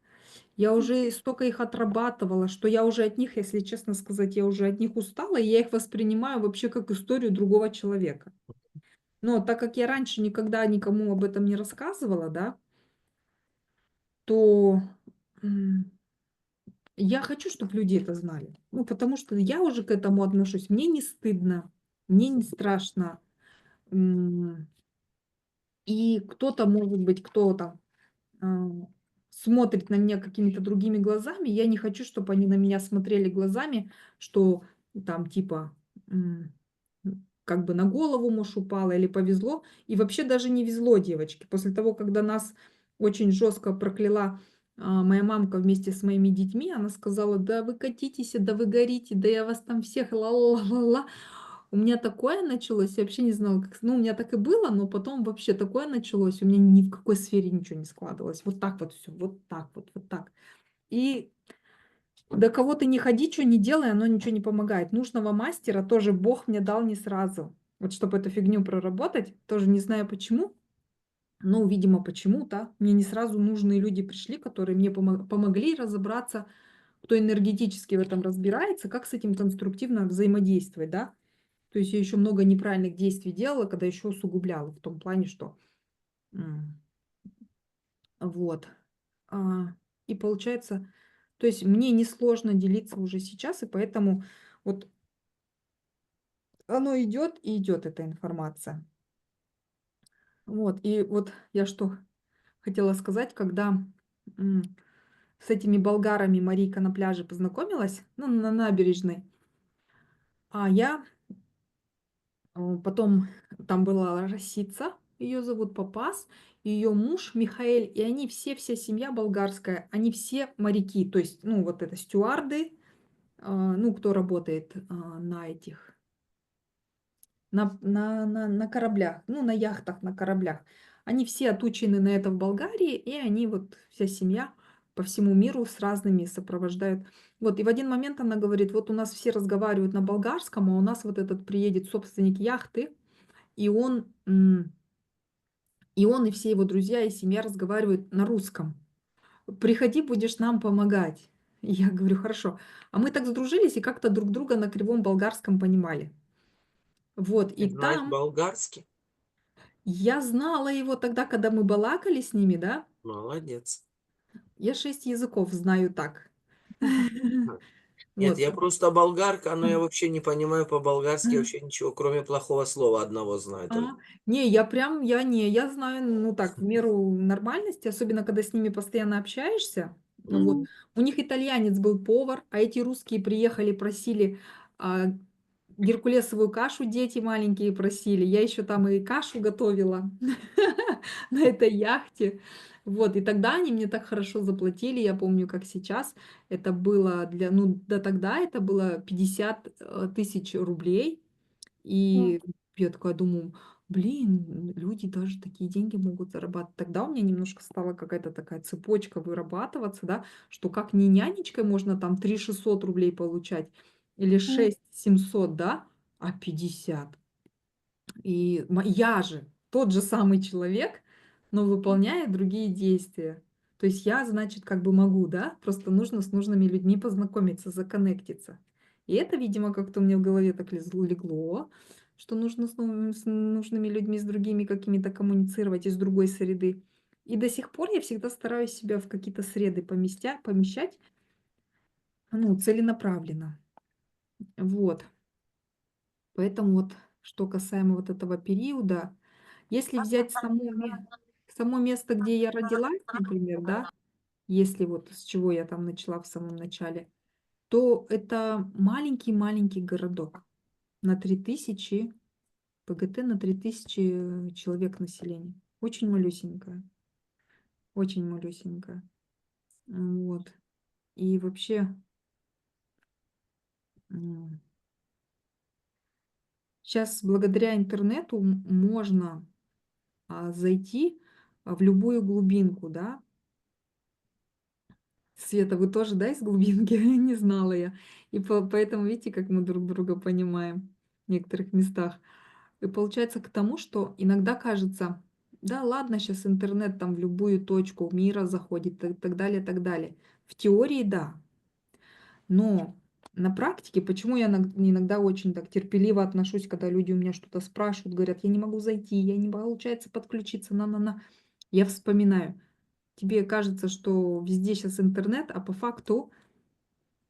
я уже столько их отрабатывала, что я уже от них, если честно сказать, я уже от них устала, и я их воспринимаю вообще как историю другого человека. Но так как я раньше никогда никому об этом не рассказывала, да, то я хочу, чтобы люди это знали. Ну, потому что я уже к этому отношусь. Мне не стыдно, мне не страшно. М, И кто-то, может быть, кто-то а, смотрит на меня какими-то другими глазами. Я не хочу, чтобы они на меня смотрели глазами, что там типа как бы на голову муж упала или повезло. И вообще даже не везло девочки. После того, когда нас очень жестко прокляла моя мамка вместе с моими детьми, она сказала: да вы катитесь, да вы горите, да я вас там всех ла-ла-ла-ла. У меня такое началось, я вообще не знала, как... Ну, у меня так и было, но потом вообще такое началось, у меня ни в какой сфере ничего не складывалось. Вот так вот все, вот так вот, вот так. И до кого ты не ходи, что не делай, оно ничего не помогает. Нужного мастера тоже Бог мне дал не сразу. Вот чтобы эту фигню проработать, тоже не знаю почему, но, видимо, почему-то мне не сразу нужные люди пришли, которые мне помогли разобраться, кто энергетически в этом разбирается, как с этим конструктивно взаимодействовать, да. То есть я еще много неправильных действий делала, когда еще усугубляла в том плане, что вот. И получается, то есть мне несложно делиться уже сейчас, и поэтому вот оно идет и идет, эта информация. Вот, и вот я что хотела сказать, когда с этими болгарами Марийка на пляже познакомилась, ну, на набережной, а я потом там была Росица, ее зовут Попас, ее муж Михаэль, и они все, вся семья болгарская, они все моряки, то есть, ну, вот это стюарды, ну, кто работает на этих, на кораблях, ну, на яхтах, на кораблях. Они все отучены на это в Болгарии, и они вот, вся семья по всему миру с разными сопровождают. Вот, и в один момент она говорит, вот у нас все разговаривают на болгарском, а у нас вот этот приедет собственник яхты, и он и все его друзья и семья разговаривают на русском. Приходи, будешь нам помогать. И я говорю, хорошо. А мы так сдружились и как-то друг друга на кривом болгарском понимали. Вот, Ты и знаешь там болгарский? я знала его тогда, когда мы балакали с ними, да. Молодец. Я 6 языков знаю так. М. Нет, Вот. я просто болгарка, но я вообще не понимаю по-болгарски вообще ничего, кроме плохого слова одного знаю А, только. не, я знаю, ну так, в меру нормальности, особенно когда с ними постоянно общаешься. Вот. Мгм. У них итальянец был повар, а эти русские приехали, просили а, геркулесовую кашу, дети маленькие просили. Я еще там и кашу готовила на этой яхте. Вот, и тогда они мне так хорошо заплатили, я помню, как сейчас. Это было ну, да тогда это было 50 тысяч рублей. М. И я такая думаю, блин, люди даже такие деньги могут зарабатывать. Тогда у меня немножко стала какая-то такая цепочка вырабатываться, да, что как не нянечкой можно там 3 600 рублей получать или М. 6 700, да, а 50. И я же тот же самый человек, но выполняя другие действия. То есть я, значит, как бы могу, да, просто нужно с нужными людьми познакомиться, законнектиться. И это, видимо, как-то у меня в голове так легло, что нужно с нужными людьми, с другими какими-то коммуницировать из другой среды. И до сих пор я всегда стараюсь себя в какие-то среды помещать, ну, целенаправленно. Вот. Поэтому вот, что касаемо вот этого периода, если взять само место, где я родилась, например, да, если вот с чего я там начала в самом начале, то это маленький-маленький городок на 3000 ПГТ, на 3000 человек населения. Очень малюсенькая, очень малюсенькая. Вот. И вообще, сейчас благодаря интернету можно зайти в любую глубинку, да. Света, вы тоже, да, из глубинки? Не знала я. И поэтому видите, как мы друг друга понимаем в некоторых местах. И получается к тому, что иногда кажется, да ладно, сейчас интернет там в любую точку мира заходит и так далее, так далее. В теории да, но на практике, почему я иногда очень так терпеливо отношусь, когда люди у меня что-то спрашивают, говорят, я не могу зайти, я не получается подключиться, на. Я вспоминаю, тебе кажется, что везде сейчас интернет, а по факту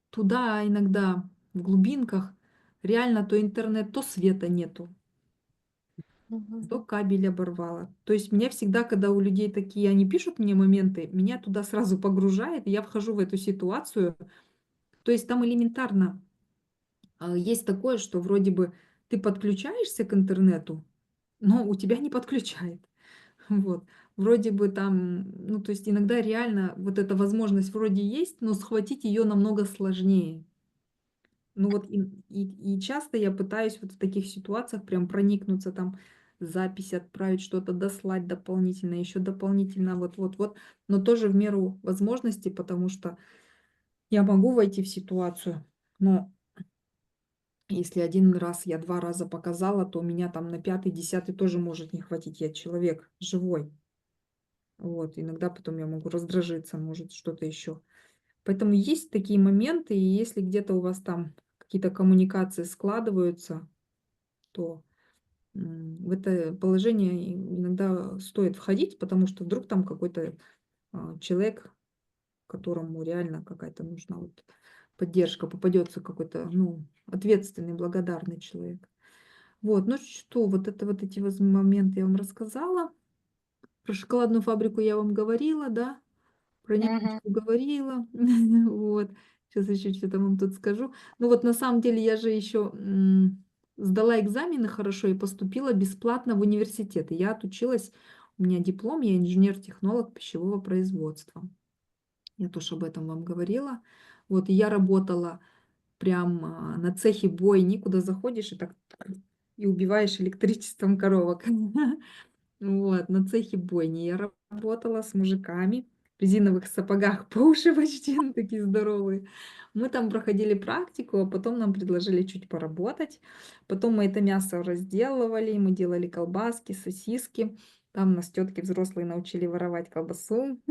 туда иногда в глубинках реально то интернет, то света нету, Мгм. то кабель оборвало. То есть меня всегда, когда у людей такие, они пишут мне моменты, меня туда сразу погружает, и я вхожу в эту ситуацию. То есть там элементарно есть такое, что вроде бы ты подключаешься к интернету, но у тебя не подключает. Вот. Вроде бы там, ну, то есть иногда реально вот эта возможность вроде есть, но схватить ее намного сложнее. Ну вот и часто я пытаюсь вот в таких ситуациях прям проникнуться, там запись отправить, что-то дослать дополнительно, еще дополнительно, вот, но тоже в меру возможностей, потому что я могу войти в ситуацию, но если один раз я 2 раза показала, то меня там на пятый, десятый тоже может не хватить. Я человек живой. Вот, иногда потом я могу раздражиться, может, что-то еще. Поэтому есть такие моменты, и если где-то у вас там какие-то коммуникации складываются, то в это положение иногда стоит входить, потому что вдруг там какой-то человек, которому реально какая-то нужна вот поддержка, попадется какой-то, ну, ответственный, благодарный человек. Вот, ну что, вот это вот эти моменты я вам рассказала. Про шоколадную фабрику я вам говорила, да? Про Мгм. нянечку говорила. Вот. Сейчас еще что-то вам тут скажу. Ну вот на самом деле я же еще сдала экзамены хорошо и поступила бесплатно в университет. И я отучилась, у меня диплом, я инженер-технолог пищевого производства. Я тоже об этом вам говорила. Вот, и я работала прям на цехе бойни, куда заходишь и так и убиваешь электричеством коровок. Вот, на цехе бойни я работала с мужиками в резиновых сапогах по уши почти, ну, такие здоровые. Мы там проходили практику, а потом нам предложили чуть поработать. Потом мы это мясо разделывали, мы делали колбаски, сосиски. Там нас тетки взрослые научили воровать колбасу.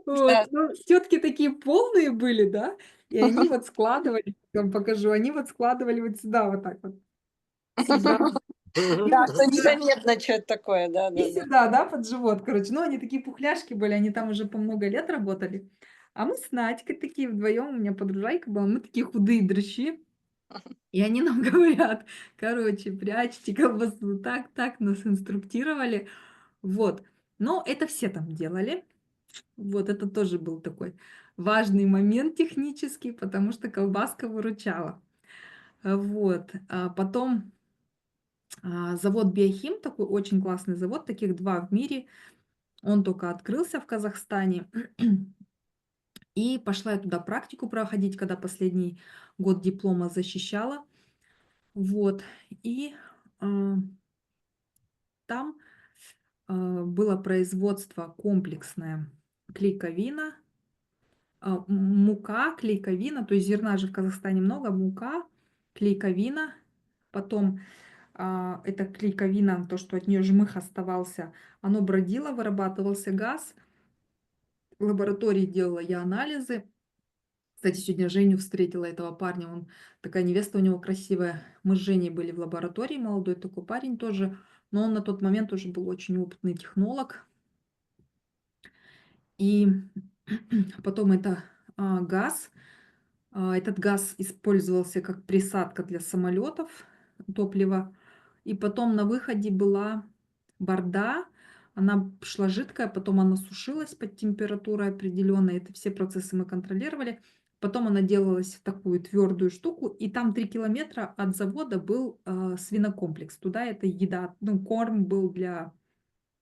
Вот. Да. Ну, тетки такие полные были, да, и они вот складывали, вам покажу, они вот складывали вот сюда вот так вот. Сюда. И Да, вот что сюда. незаметно, что это такое, И да-да-да. сюда, да, под живот, короче. Ну, они такие пухляшки были, они там уже по много лет работали. А мы с Надькой такие вдвоем, у меня подружайка была, мы такие худые дрыщи. И они нам говорят, короче, прячьте колбасу. Так нас инструктировали. Вот. Но это все там делали. Вот это тоже был такой важный момент технический, потому что колбаска выручала. Вот. А потом завод «Биохим», такой очень классный завод, таких 2 в мире. Он только открылся в Казахстане. И пошла я туда практику проходить, когда последний год диплома защищала. Вот. И там было производство комплексное клейковина, мука, клейковина, то есть зерна же в Казахстане много, мука, клейковина, потом эта клейковина, то, что от нее жмых оставался, оно бродило, вырабатывался газ. В лаборатории делала я анализы. Кстати, сегодня Женю встретила, этого парня, он такая невеста у него красивая. Мы с Женей были в лаборатории, молодой такой парень тоже, но он на тот момент уже был очень опытный технолог. И потом это газ. Этот газ использовался как присадка для самолетов, топлива. И потом на выходе была борда. Она шла жидкая, потом она сушилась под температурой определенной. Это все процессы мы контролировали. Потом она делалась в такую твердую штуку. И там 3 километра от завода был свинокомплекс. Туда это еда, ну, корм был для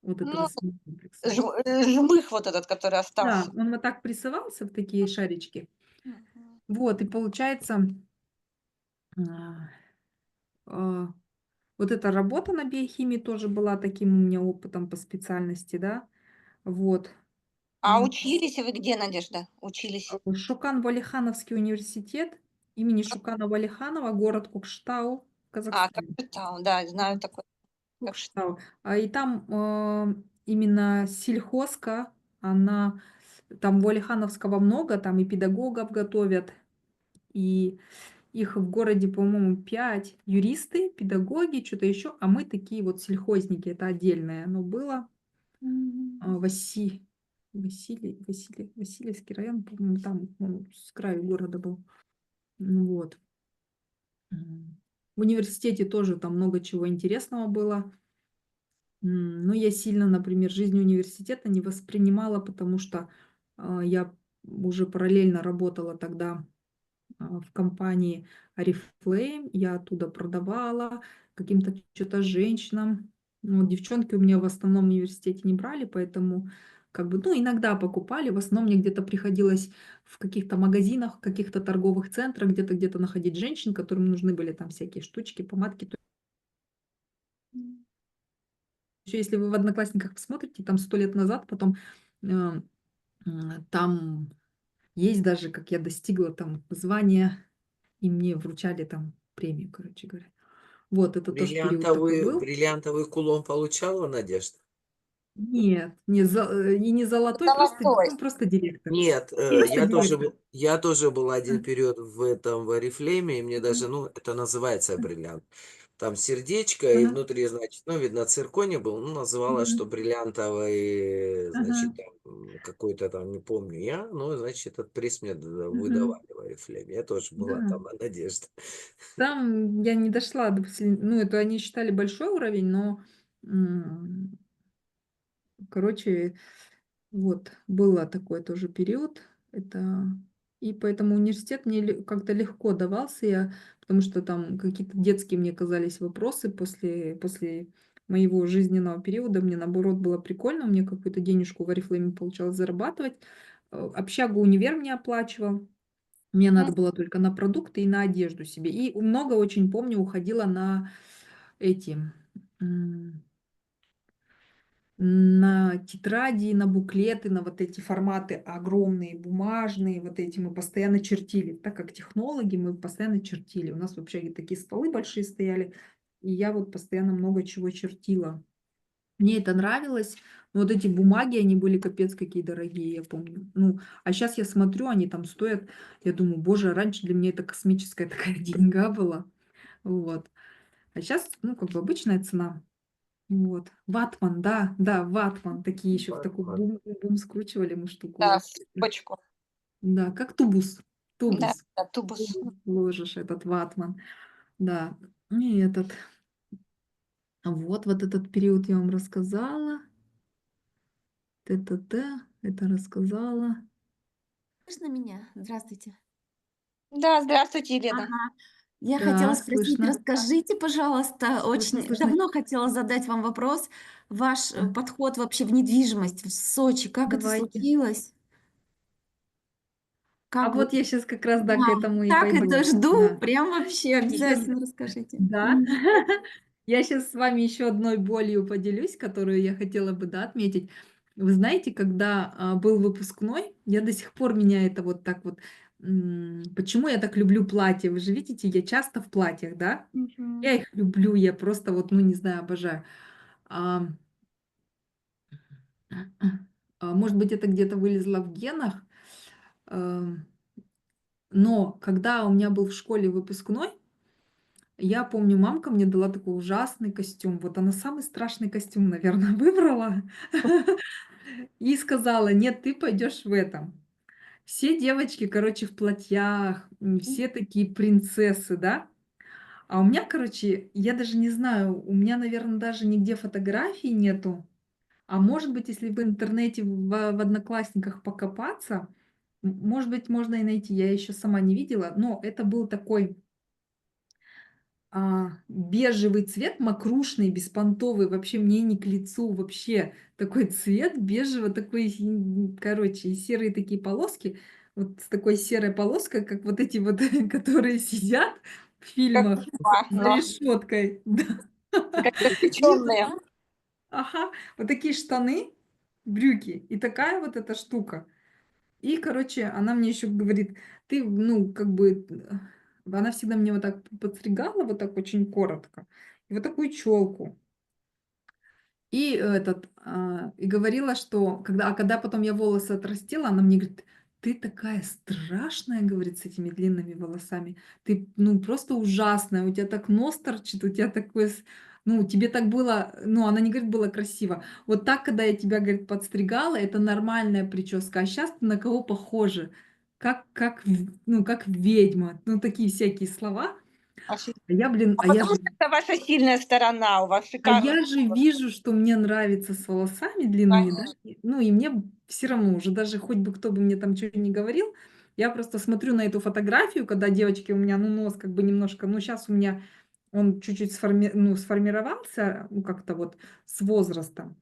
вот этого Ну, свинокомплекса. жмых вот этот, который Да, остался. он вот так прессовался в такие шарички. Мгм. Вот, и получается, а, а, вот эта работа на биохимии тоже была таким у меня опытом по специальности, да. Вот. А И учились вы где, Надежда? Учились? Шукан-Валихановский университет имени Шукана-Валиханова, город Кокшетау в Как Казахстане. читал, да, знаю Мгм. такой. Как ш Кокшетау. И там именно сельхозка, она, там Валихановского много, там и педагогов готовят, и их в городе, по-моему, 5 юристы, педагоги, что то еще, а мы такие вот сельхозники, это отдельное оно было. А, Васи Васильевский район, по-моему, там он с краю города был. Ну вот. В университете тоже там много чего интересного было. Но я сильно, например, жизнь университета не воспринимала, потому что, я уже параллельно работала тогда в компании Oriflame. Я оттуда продавала каким-то что то женщинам. Ну, вот девчонки у меня в основном в университете не брали, поэтому как бы, ну, иногда покупали. В основном мне где-то приходилось в каких-то магазинах, каких-то торговых центрах, где-то находить женщин, которым нужны были там всякие штучки, помадки. То есть если вы в "Одноклассниках" посмотрите, там 100 лет назад, потом, э, там есть даже, как я достигла там звания, и мне вручали там премию, короче говоря. Вот, это тоже период такой был. Бриллиантовый кулон получала, Надежда? Нет, и не золотой, просто, Золотой. ну, просто директор. Нет, Просто директор. я тоже был один Ага, период в этом, в "Орифлейме", и мне ага, даже, ну, это называется бриллиант. Там сердечко, и ага, внутри, значит, ну, видно, цирконий был, ну, называлось, что мгм, бриллиантовый, ага. значит, там, какой-то там, не помню я, ну, значит, этот приз мне Мгм. выдавали в "Орифлейме". Я тоже была Да. там, Надежда. Там я не дошла до ну, это они считали большой уровень, но, короче, вот, было такой тоже период. Это и поэтому университет мне как-то легко давался, потому что там какие-то детские мне казались вопросы после моего жизненного периода. Мне, наоборот, было прикольно, мне какую-то денежку в Oriflame получалось зарабатывать. Общагу универ мне оплачивал. Мне надо было только на продукты и на одежду себе. И много очень, помню, уходило на эти, на тетради, на буклеты, на вот эти форматы огромные, бумажные, вот эти мы постоянно чертили. Так как технологи, мы постоянно чертили. У нас в общаге такие столы большие стояли, и я вот постоянно много чего чертила. Мне это нравилось. Но вот эти бумаги, они были капец какие дорогие, я помню. Ну, а сейчас я смотрю, они там стоят, я думаю, боже, раньше для меня это космическая такая деньга была. Вот. А сейчас, ну, как бы обычная цена. Вот. Ватман, да, да, ватман. Такие еще в такой бум скручивали мы штуку. Да, Вот. в цепочку. Да, как тубус. Да, Тубус. да, тубус. Тубус ложишь этот ватман. Да. И этот. Вот этот период я вам рассказала. Т-т-т. Это рассказала. Слышно меня? Здравствуйте. Да, здравствуйте, Елена. Ага. Я хотела Да, спросить, слышно. расскажите, пожалуйста, Слышно, очень слышно. давно хотела задать вам вопрос. Ваш А, подход вообще в недвижимость в Сочи, как это Давайте. случилось? А Как вы... вот я сейчас как раз, да, к Да, этому и так пойду. это жду, Да. прям вообще Сейчас, обязательно расскажите. да. Я сейчас с вами еще одной болью поделюсь, которую я хотела бы, да, отметить. Вы знаете, когда был выпускной, я до сих пор меня это вот так вот... Почему я так люблю платья? Вы же видите, я часто в платьях, да? Мгм. Я их люблю, я просто вот, ну, не знаю, обожаю. А, Может быть, это где-то вылезло в генах, ам, но когда у меня был в школе выпускной, я помню, мамка мне дала такой ужасный костюм. Вот она самый страшный костюм, наверное, выбрала и сказала: "Нет, ты пойдешь в этом". Все девочки, короче, в платьях, все такие принцессы, да. А у меня, короче, я даже не знаю, у меня, наверное, даже нигде фотографий нету. А может быть, если в интернете, в "Одноклассниках" покопаться, может быть, можно и найти. Я еще сама не видела, но это был такой бежевый цвет, мокрушный, беспонтовый, вообще мне не к лицу вообще. Такой цвет бежевый, такой, короче, и серые такие полоски. Вот с такой серой полоской, как вот эти вот, которые сидят в Как фильмах за но решеткой. Да. как И заключенные. ага, вот такие штаны, брюки и такая вот эта штука. И, короче, она мне еще говорит: "Ты, ну, как бы", она всегда мне вот так подстригала, вот так очень коротко, и вот такую челку. И и говорила, что когда потом я волосы отрастила, она мне говорит: "Ты такая страшная", говорит, "с этими длинными волосами. Ты, ну, просто ужасная. У тебя так нос торчит, у тебя такой ну, тебе так было", ну, она не говорит: "Было красиво". "Вот так, когда я тебя, говорит, подстригала, это нормальная прическа, а сейчас ты на кого похожа? Ну, как ведьма". Ну, такие всякие слова. А Я потому же что это ваша сильная сторона, у вас а шикарные я же вижу, что мне нравится с волосами длинными, да, волосы. ну и мне все равно уже, даже хоть бы кто бы мне там чё ни говорил, я просто смотрю на эту фотографию, когда девочки у меня, ну, нос как бы немножко, ну, сейчас у меня он чуть-чуть сформировался, ну, как-то вот с возрастом.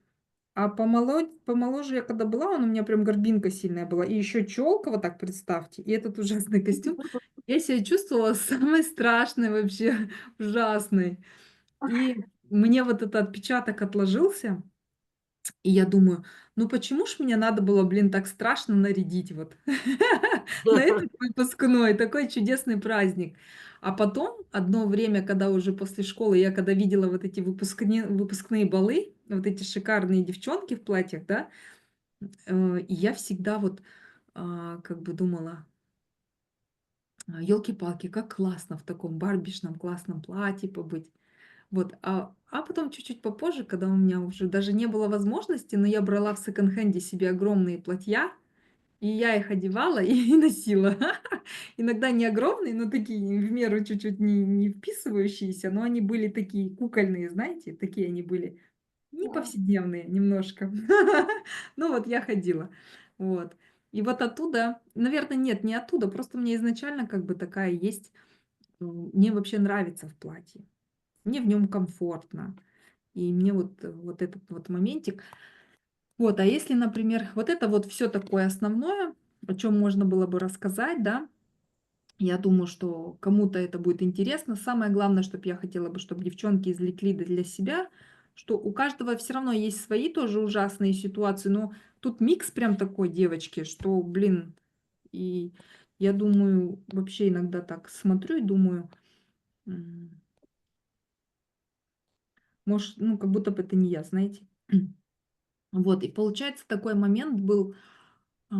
А помоложе я когда была, он у меня прям горбинка сильная была, и еще челка, вот так представьте, и этот ужасный костюм. Я себя чувствовала самой страшной вообще, ужасной. И мне вот этот отпечаток отложился, и я думаю: "Ну почему ж мне надо было, блин, так страшно нарядить вот на этот выпускной, такой чудесный праздник?" А потом, одно время, когда уже после школы, я когда видела вот эти выпускные балы, вот эти шикарные девчонки в платьях, да, и я всегда вот, как бы думала: "Ёлки-палки, как классно в таком барбишном классном платье побыть". Вот, а потом чуть-чуть попозже, когда у меня уже даже не было возможности, но я брала в секонд-хенде себе огромные платья, и я их одевала и носила. Иногда не огромные, но такие в меру чуть-чуть не вписывающиеся, но они были такие кукольные, знаете, такие они были не повседневные немножко. Ну вот я ходила. Вот. И вот оттуда, наверное, нет, не оттуда, просто у меня изначально как бы такая есть, мне вообще нравится в платье. Мне в нем комфортно. И мне вот этот вот моментик. Вот, а если, например, вот это вот все такое основное, о чем можно было бы рассказать, да, я думаю, что кому-то это будет интересно. Самое главное, чтобы я хотела бы, чтобы девчонки извлекли для себя, что у каждого все равно есть свои тоже ужасные ситуации, но тут микс прям такой, девочки, что, блин, и я думаю, вообще иногда так смотрю и думаю, м, может, ну, как будто бы это не я, знаете. Вот, и получается, такой момент был, а,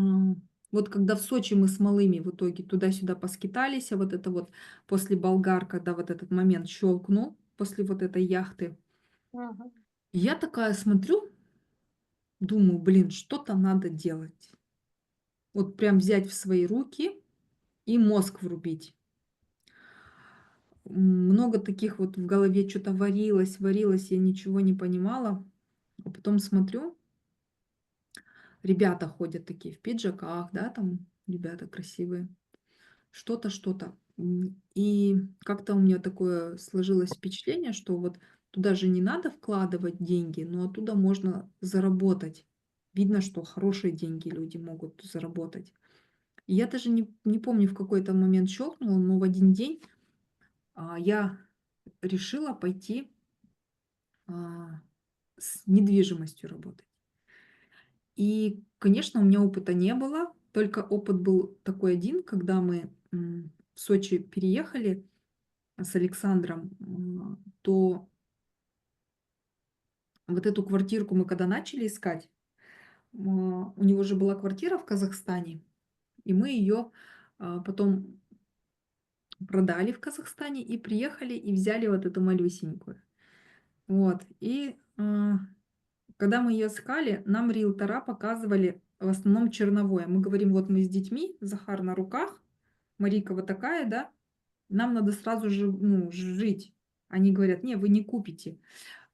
вот когда в Сочи мы с малыми в итоге туда-сюда поскитались, а вот это вот после Болгар, когда вот этот момент щелкнул, после вот этой яхты, Мгм. я такая смотрю, думаю, блин, что-то надо делать. Вот прям взять в свои руки и мозг врубить. Много таких вот в голове что-то варилось, я ничего не понимала. А потом смотрю, ребята ходят такие в пиджаках, да, там ребята красивые. Что-то, что-то. И как-то у меня такое сложилось впечатление, что вот туда же не надо вкладывать деньги, но оттуда можно заработать. Видно, что хорошие деньги люди могут заработать. И я даже не помню, в какой-то момент щелкнула, но в один день я решила пойти а, с недвижимостью работать. И, конечно, у меня опыта не было, только опыт был такой один, когда мы в Сочи переехали, с Александром, то вот эту квартирку мы когда начали искать, у него же была квартира в Казахстане, и мы ее потом продали в Казахстане и приехали и взяли вот эту малюсенькую. Вот. И когда мы ее искали, нам риэлтора показывали в основном черновое. Мы говорим, вот мы с детьми, Захар на руках, Марика вот такая, да, нам надо сразу же ну, жить. Они говорят, не, вы не купите.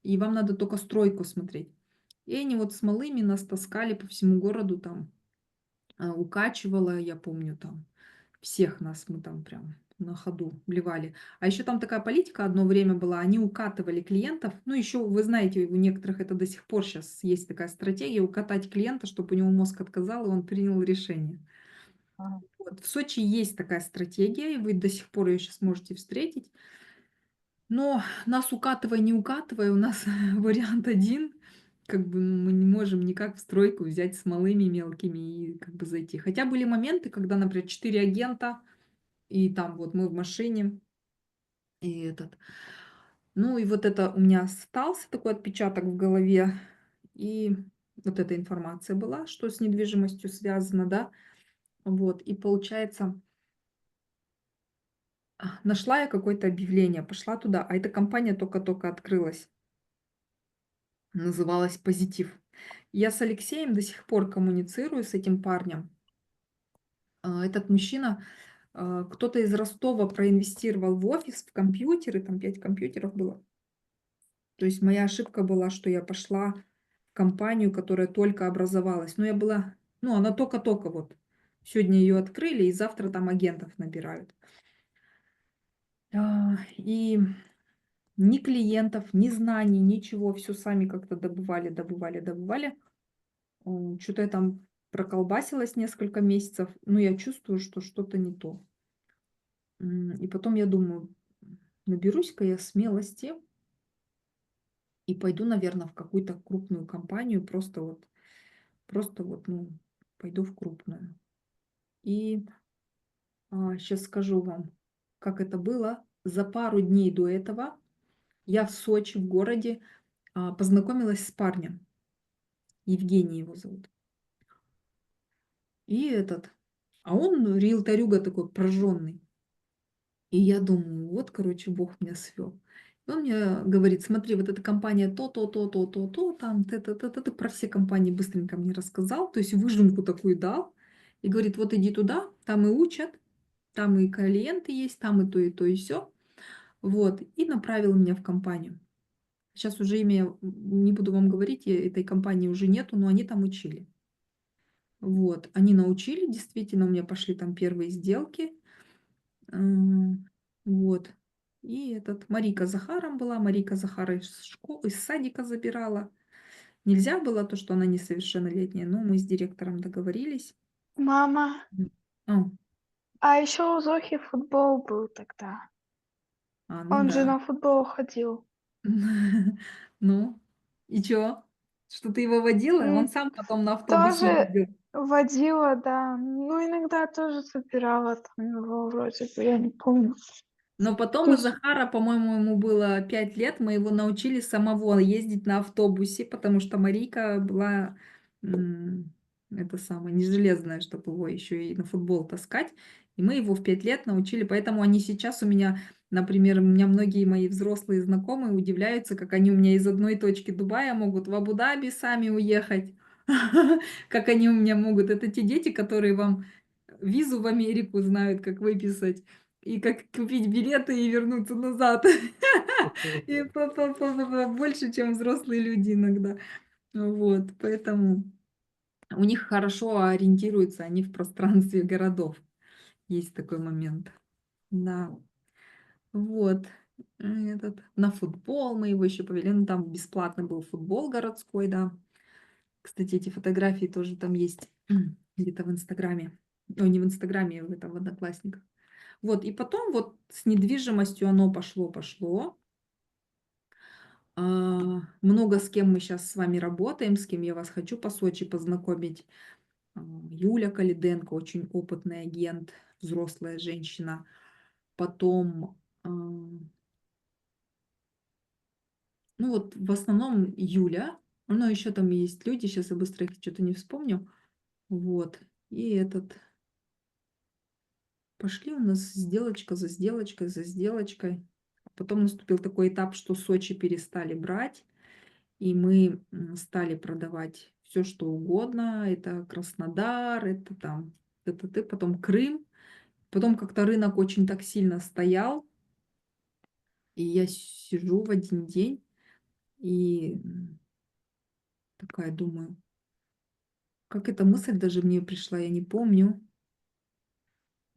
И вам надо только стройку смотреть. И они вот с малыми нас таскали по всему городу, там, укачивала, я помню, там, всех нас мы там прям на ходу блевали. А еще там такая политика одно время была, они укатывали клиентов. Ну, еще, вы знаете, у некоторых это до сих пор сейчас есть такая стратегия, укатать клиента, чтобы у него мозг отказал, и он принял решение. Ага. Вот. В Сочи есть такая стратегия, и вы до сих пор ее сейчас можете встретить. Но нас укатывай, не укатывай, у нас вариант один. Как бы мы не можем никак в стройку взять с малыми мелкими и как бы зайти. Хотя были моменты, когда, например, 4 агента, и там вот мы в машине, и этот. Ну и вот это у меня остался такой отпечаток в голове. И вот эта информация была, что с недвижимостью связано, да. Вот. И получается, нашла я какое-то объявление, пошла туда, а эта компания только-только открылась. Называлась "Позитив". Я с Алексеем до сих пор коммуницирую, с этим парнем. Этот мужчина, кто-то из Ростова проинвестировал в офис, в компьютеры, там 5 компьютеров было. То есть моя ошибка была, что я пошла в компанию, которая только образовалась. Но я была, ну, она только-только вот сегодня ее открыли, и завтра там агентов набирают. И ни клиентов, ни знаний, ничего, все сами как-то добывали. Что-то я там проколбасилась несколько месяцев, но я чувствую, что что-то не то. И потом я думаю, наберусь-ка я смелости и пойду, наверное, в какую-то крупную компанию, просто вот, ну, пойду в крупную. И сейчас скажу вам, как это было. За пару дней до этого я в Сочи, в городе, познакомилась с парнем. Евгений его зовут. И он риэлторюга такой прожженный. И я думаю, вот, короче, Бог меня свел. И он мне говорит, смотри, вот эта компания то, там, ты про все компании быстренько мне рассказал, то есть выжимку такую дал. И говорит, вот иди туда, там и учат, там и клиенты есть, там и то, и все. Вот, и направил меня в компанию. Сейчас уже имя не буду вам говорить, этой компании уже нету, но они там учили. Вот, они научили, действительно, у меня пошли там первые сделки. Вот. И Марика Захаром была, Марика Захара из садика забирала. Нельзя было то, что она несовершеннолетняя, но мы с директором договорились. Мама, А, а еще у Зохи футбол был тогда. ну Он же да. на футбол ходил. Ну, и чё? Что ты его водила? Он М, сам потом на автобусе Тоже ездил. водила, да. Ну, иногда тоже собирала там его вроде бы, я не помню. Но потом То из есть, Захара, по-моему, ему было 5 лет, мы его научили самого ездить на автобусе, потому что Марийка была, это самое, не железная, чтобы его еще и на футбол таскать. И мы его в 5 лет научили, поэтому они сейчас у меня, например, у меня многие мои взрослые знакомые удивляются, как они у меня из одной точки Дубая могут в Абу-Даби сами уехать, как они у меня могут. Это те дети, которые вам визу в Америку знают, как выписать. И как купить билеты и вернуться назад. И больше, чем взрослые люди иногда. Вот, поэтому у них хорошо ориентируются они в пространстве городов. Есть такой момент. Да, вот. На футбол мы его еще повели. Ну, там бесплатно был футбол городской, да. Кстати, эти фотографии тоже там есть где-то в Инстаграме. Ой, не в Инстаграме, в Одноклассниках. Вот, и потом вот с недвижимостью оно пошло. Много с кем мы сейчас с вами работаем, с кем я вас хочу по Сочи познакомить. Юля Калиденко, очень опытный агент, взрослая женщина. Потом, ну вот в основном Юля, но еще там есть люди, сейчас я быстро их что-то не вспомню. Вот, и пошли у нас сделочка за сделочкой, за сделочкой. Потом наступил такой этап, что Сочи перестали брать. И мы стали продавать все, что угодно. Это Краснодар, это там, потом Крым. Потом как-то рынок очень так сильно стоял. И я сижу в один день и такая думаю, как эта мысль даже мне пришла, я не помню.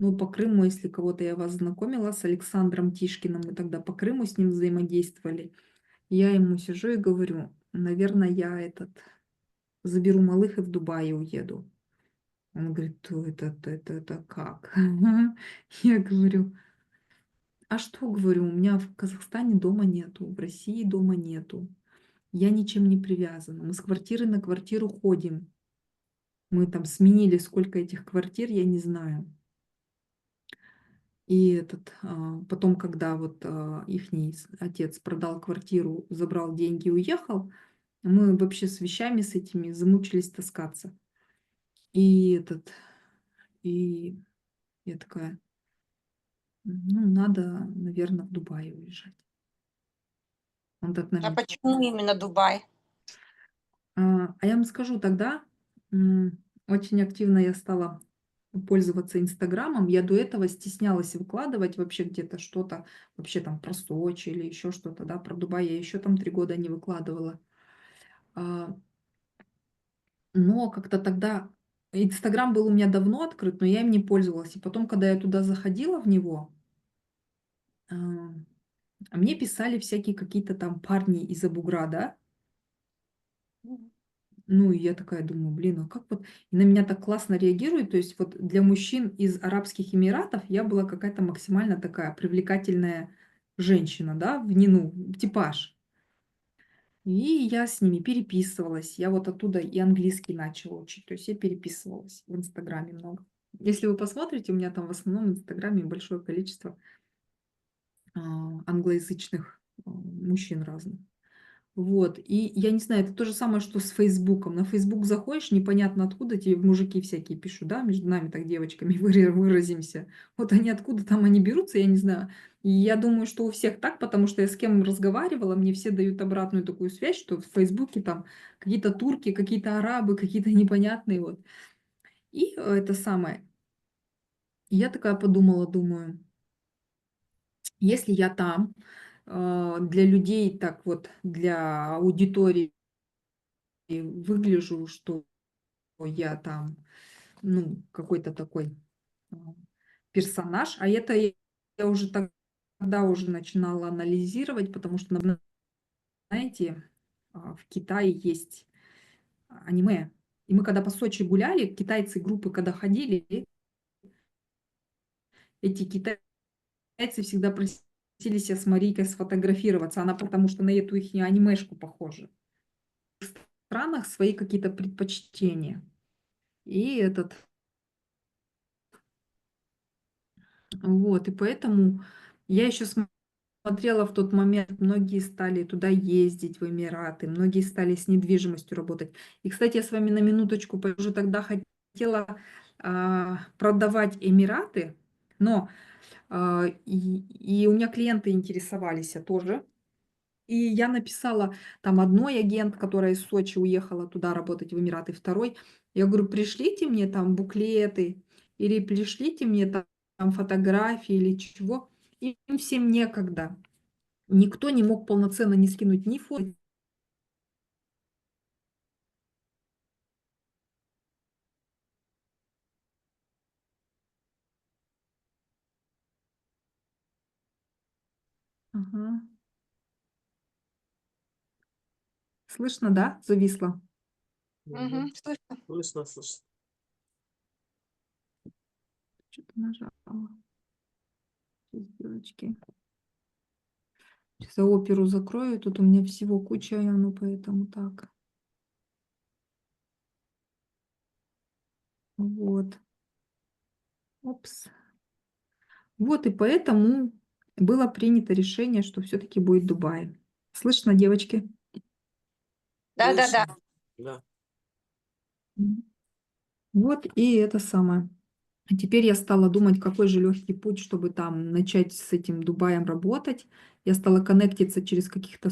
Ну, по Крыму, если кого-то я вас знакомила с Александром Тишкиным, мы тогда по Крыму с ним взаимодействовали. Я ему сижу и говорю, наверное, я заберу малых и в Дубае уеду. Он говорит: "То это как?" Я говорю: "А что?" Говорю: "У меня в Казахстане дома нету, в России дома нету. Я ничем не привязана. Мы с квартиры на квартиру ходим. Мы там сменили сколько этих квартир, я не знаю". И потом, когда вот, ихний отец продал квартиру, забрал деньги и уехал, мы вообще с вещами с этими замучились таскаться. И и я такая: "Ну, надо, наверное, в Дубай уезжать". Он так на А меня. почему именно Дубай? Я вам скажу, тогда очень активно я стала пользоваться Инстаграмом. Я до этого стеснялась выкладывать вообще где-то что-то, вообще там про Сочи или еще что-то, да, про Дубай я еще там 3 года не выкладывала. А, Но как-то тогда Инстаграм был у меня давно открыт, но я им не пользовалась. И потом, когда я туда заходила в него, а, мне писали всякие какие-то там парни из Абугра, да. Ну, и я такая думаю, блин, а как вот... И на меня так классно реагирует. То есть вот для мужчин из Арабских Эмиратов я была какая-то максимально такая привлекательная женщина, да, ну, типаж. И я с ними переписывалась. Я вот оттуда и английский начала учить. То есть я переписывалась в Инстаграме много. Если вы посмотрите, у меня там в основном в Инстаграме большое количество англоязычных мужчин разных. Вот, и я не знаю, это то же самое, что с "Фейсбуком". На "Фейсбук" заходишь, непонятно откуда тебе мужики всякие пишут, да, между нами так девочками выразимся. Вот они откуда там они берутся, я не знаю. И я думаю, что у всех так, потому что я с кем разговаривала, мне все дают обратную такую связь, что в "Фейсбуке" там какие-то турки, какие-то арабы, какие-то непонятные вот. И это самое. Я такая подумала, думаю, если я там, для людей так вот, для аудитории выгляжу, что я там, ну, какой-то такой а, персонаж, а это я уже тогда уже начинала анализировать, потому что, знаете, в Китае есть аниме. И мы когда по Сочи гуляли, китайцы группы когда ходили, эти китайцы всегда просили себя с Марийкой сфотографироваться. Она потому что на эту их анимешку похожа. В странах свои какие-то предпочтения. И вот, и поэтому я еще смотрела в тот момент, многие стали туда ездить, в Эмираты, многие стали с недвижимостью работать. И, кстати, я с вами на минуточку уже тогда хотела продавать Эмираты, но и у меня клиенты интересовались тоже. И я написала там одной агент, которая из Сочи уехала туда работать в Эмираты, второй. Я говорю, пришлите мне там буклеты или пришлите мне там фотографии или чего. Им всем некогда. Никто не мог полноценно не скинуть ни фото. Ага. Слышно, да? Зависло. Мгм, слышно. Слышно, слышно. Что-то нажала. Сейчас, девочки. Сейчас я оперу закрою. Тут у меня всего куча, ну поэтому так. Вот. Опс. Вот и поэтому было принято решение, что все-таки будет Дубай. Слышно, девочки? Да-да-да. Слышно. Да. Вот и это самое. А теперь я стала думать, какой же легкий путь, чтобы там начать с этим Дубаем работать. Я стала коннектиться через каких-то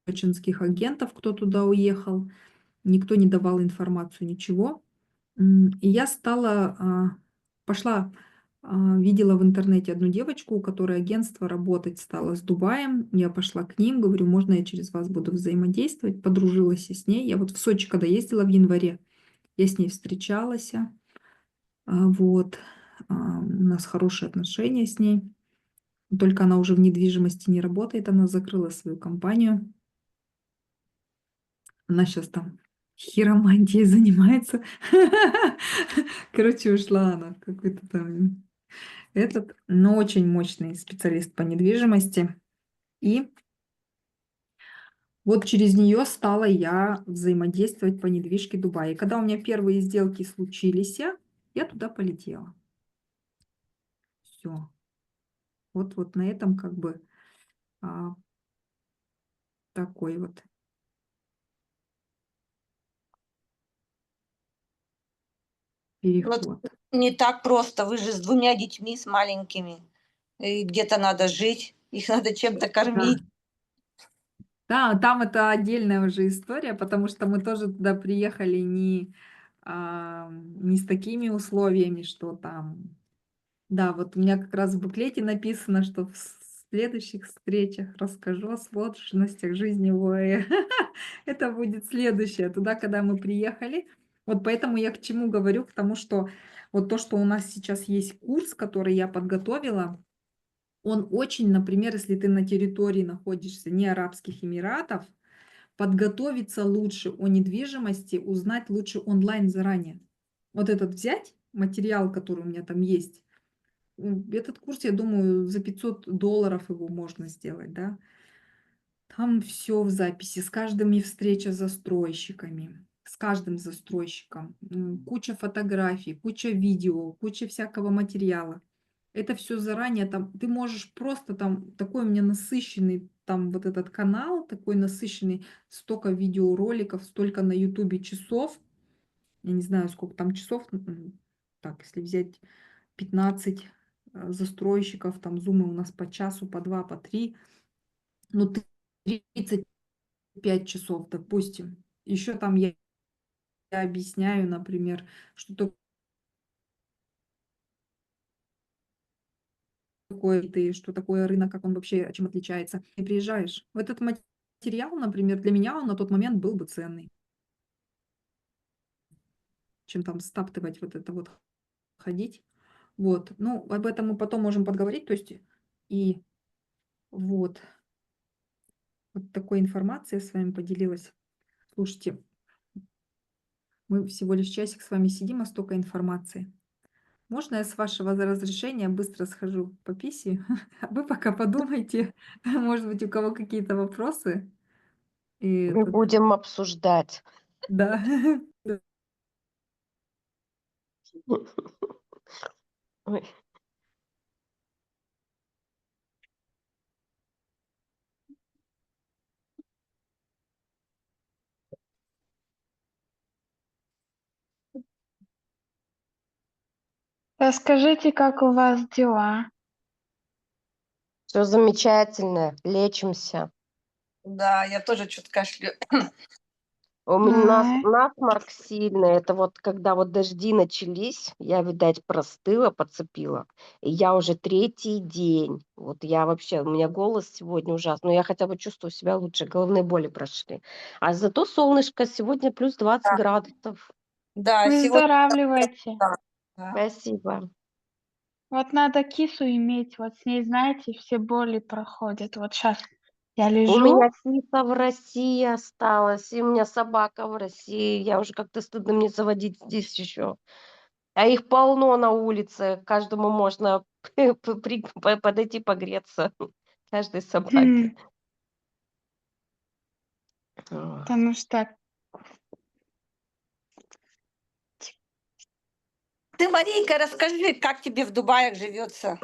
сочинских агентов, кто туда уехал. Никто не давал информацию, ничего. И я пошла, видела в интернете одну девочку, у которой агентство работать стало с Дубаем. Я пошла к ним, говорю, можно я через вас буду взаимодействовать? Подружилась с ней. Я вот в Сочи, когда ездила в январе, я с ней встречалась. Вот. У нас хорошие отношения с ней. Только она уже в недвижимости не работает, она закрыла свою компанию. Она сейчас там хиромантией занимается. Короче, ушла она в какой-то там но очень мощный специалист по недвижимости. И вот через нее стала я взаимодействовать по недвижке Дубая. И когда у меня первые сделки случились, я туда полетела. Все. Вот на этом как бы такой вот Ну, переход. не так просто. Вы же с 2 детьми, с маленькими. И где-то надо жить, их надо чем-то Да. кормить. Да, там это отдельная уже история, потому что мы тоже туда приехали не с такими условиями, что там. Да, вот у меня как раз в буклете написано, что в следующих встречах расскажу о сложностях жизни воя. Это будет следующее, туда, когда мы приехали. Вот поэтому я к чему говорю, к тому, что вот то, что у нас сейчас есть курс, который я подготовила, он очень, например, если ты на территории находишься не Арабских Эмиратов, подготовиться лучше о недвижимости, узнать лучше онлайн заранее. Вот этот взять материал, который у меня там есть, этот курс, я думаю, за $500 его можно сделать, да. Там все в записи, с каждым и встреча с застройщиками, с каждым застройщиком, куча фотографий, куча видео, куча всякого материала. Это все заранее, там ты можешь просто там такой у меня насыщенный, там вот этот канал такой насыщенный, столько видеороликов, столько на "Ютубе" часов. Я не знаю, сколько там часов, так, если взять 15 застройщиков, там зумы у нас по часу, по 2, по 3, ну, 35 часов, допустим. Еще там я объясняю, например, что что такое рынок, как он вообще, чем отличается. Ты приезжаешь. В этот материал, например, для меня он на тот момент был бы ценный. чем там стаптывать вот это вот, ходить. Вот, ну, об этом мы потом можем поговорить, то есть и вот, вот такой информацией я с вами поделилась. Слушайте, мы всего лишь часик с вами сидим, а столько информации. Можно я с вашего разрешения быстро схожу по писи? А вы пока подумайте, может быть, у кого какие-то вопросы? И Мы этот, будем обсуждать. да. Ой. Расскажите, как у вас дела? Все замечательно, лечимся. Да, я тоже что-то кашлю. У меня Ай, насморк сильный. Это вот когда вот дожди начались, я, видать, простыла, подцепила. И я уже третий день. Вот я вообще, у меня голос сегодня ужасный. Но я хотя бы чувствую себя лучше, головные боли прошли. А зато солнышко сегодня плюс 20 Да, градусов. да, сегодня выздоравливайте. да, да. Спасибо. Вот надо кису иметь, вот с ней, знаете, все боли проходят. Вот сейчас я У меня лежу, киса в России осталась, и у меня собака в России. Я уже как-то стыдно мне заводить здесь еще. А их полно на улице. Каждому можно подойти погреться. Каждой собаке. хм, Ох. потому что Ты, Марийка, расскажи, как тебе в Дубаях живется?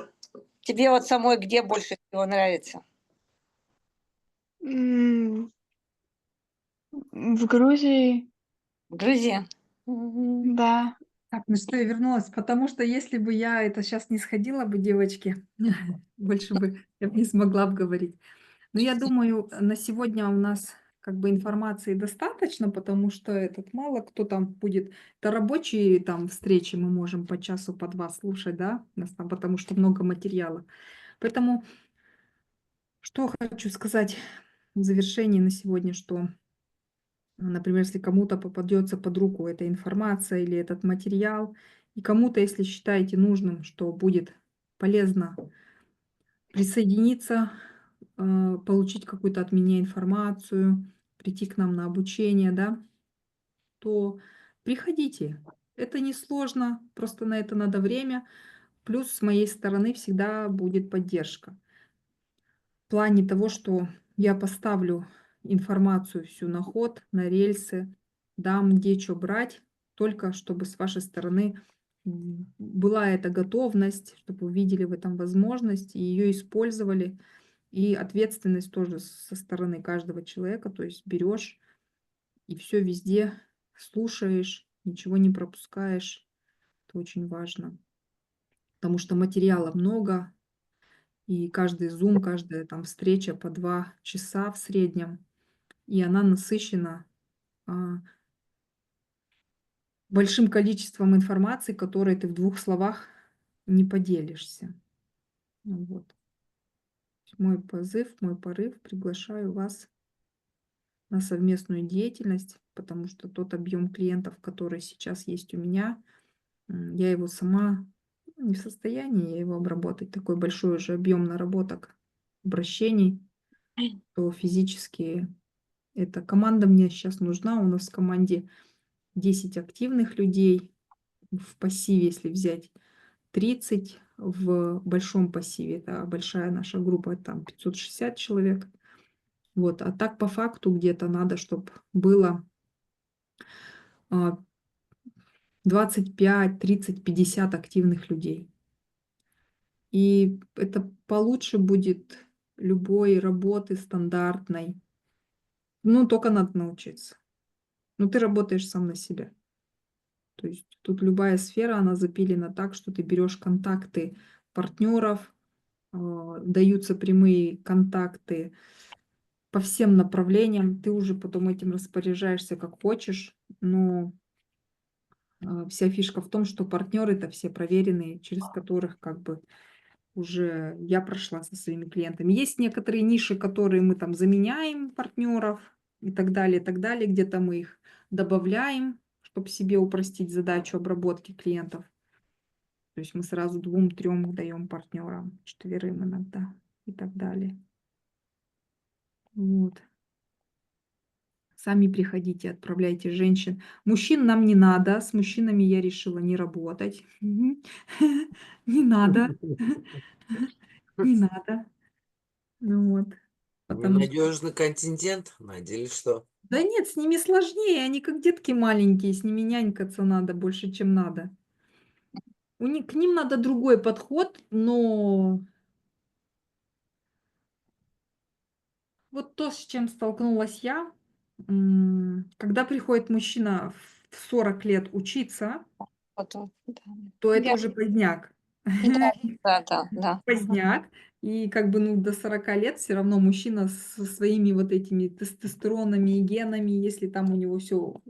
Тебе вот самой где больше всего нравится? м, в Грузии, В Грузии? Мгм. да. Так, ну что, я вернулась, потому что если бы я это сейчас не сходила бы, девочки, больше бы я бы не смогла бы говорить. Но я думаю, на сегодня у нас как бы информации достаточно, потому что этот мало кто там будет. Это рабочие там встречи мы можем по часу, по два слушать, да, у нас там, потому что много материала. Поэтому что хочу сказать в завершении на сегодня, что, например, если кому-то попадется под руку эта информация или этот материал, и кому-то, если считаете нужным, что будет полезно присоединиться, получить какую-то от меня информацию, прийти к нам на обучение, да, то приходите. Это несложно, просто на это надо время. Плюс с моей стороны всегда будет поддержка. В плане того, что я поставлю информацию всю на ход, на рельсы, дам где что брать, только чтобы с вашей стороны была эта готовность, чтобы вы видели в этом возможность и ее использовали. И ответственность тоже со стороны каждого человека, то есть берешь и все везде слушаешь, ничего не пропускаешь. Это очень важно, потому что материала много, и каждый зум, каждая там встреча по 2 часа в среднем, и она насыщена, а, большим количеством информации, которой ты в двух словах не поделишься. Ну вот. Мой позыв, мой порыв, приглашаю вас на совместную деятельность, потому что тот объем клиентов, который сейчас есть у меня, я его сама не в состоянии я его обработать. Такой большой уже объем наработок, обращений, то физически эта команда мне сейчас нужна. У нас в команде 10 активных людей, в пассиве, если взять, 30, в большом пассиве, это большая наша группа, там 560 человек. Вот, а так по факту где-то надо, чтобы было 25, 30, 50 активных людей. И это получше будет любой работы стандартной. Ну, только надо научиться. Но ты работаешь сам на себя. То есть тут любая сфера, она запилена так, что ты берешь контакты партнеров, даются прямые контакты по всем направлениям. Ты уже потом этим распоряжаешься как хочешь, но вся фишка в том, что партнеры это все проверенные, через которых как бы уже я прошла со своими клиентами. Есть некоторые ниши, которые мы там заменяем партнеров и так далее, где-то мы их добавляем, чтобы чтобы себе упростить задачу обработки клиентов. То есть мы сразу 2-3 даем партнерам, 4 иногда и так далее. Вот. Сами приходите, отправляйте женщин. Мужчин нам не надо. С мужчинами я решила не работать. Мгм. Не надо, не надо. Ну вот. Потому что Ненадежный контингент, Надя, или что? да нет, с ними сложнее, они как детки маленькие, с ними нянькаться надо больше, чем надо. К ним надо другой подход, но вот то, с чем столкнулась я, когда приходит мужчина в 40 лет учиться, Потом, да. то это Я, уже поздняк. да, да, да, да. Поздняк. И как бы, ну, до 40 лет все равно мужчина со своими вот этими тестостеронами и генами, если там у него все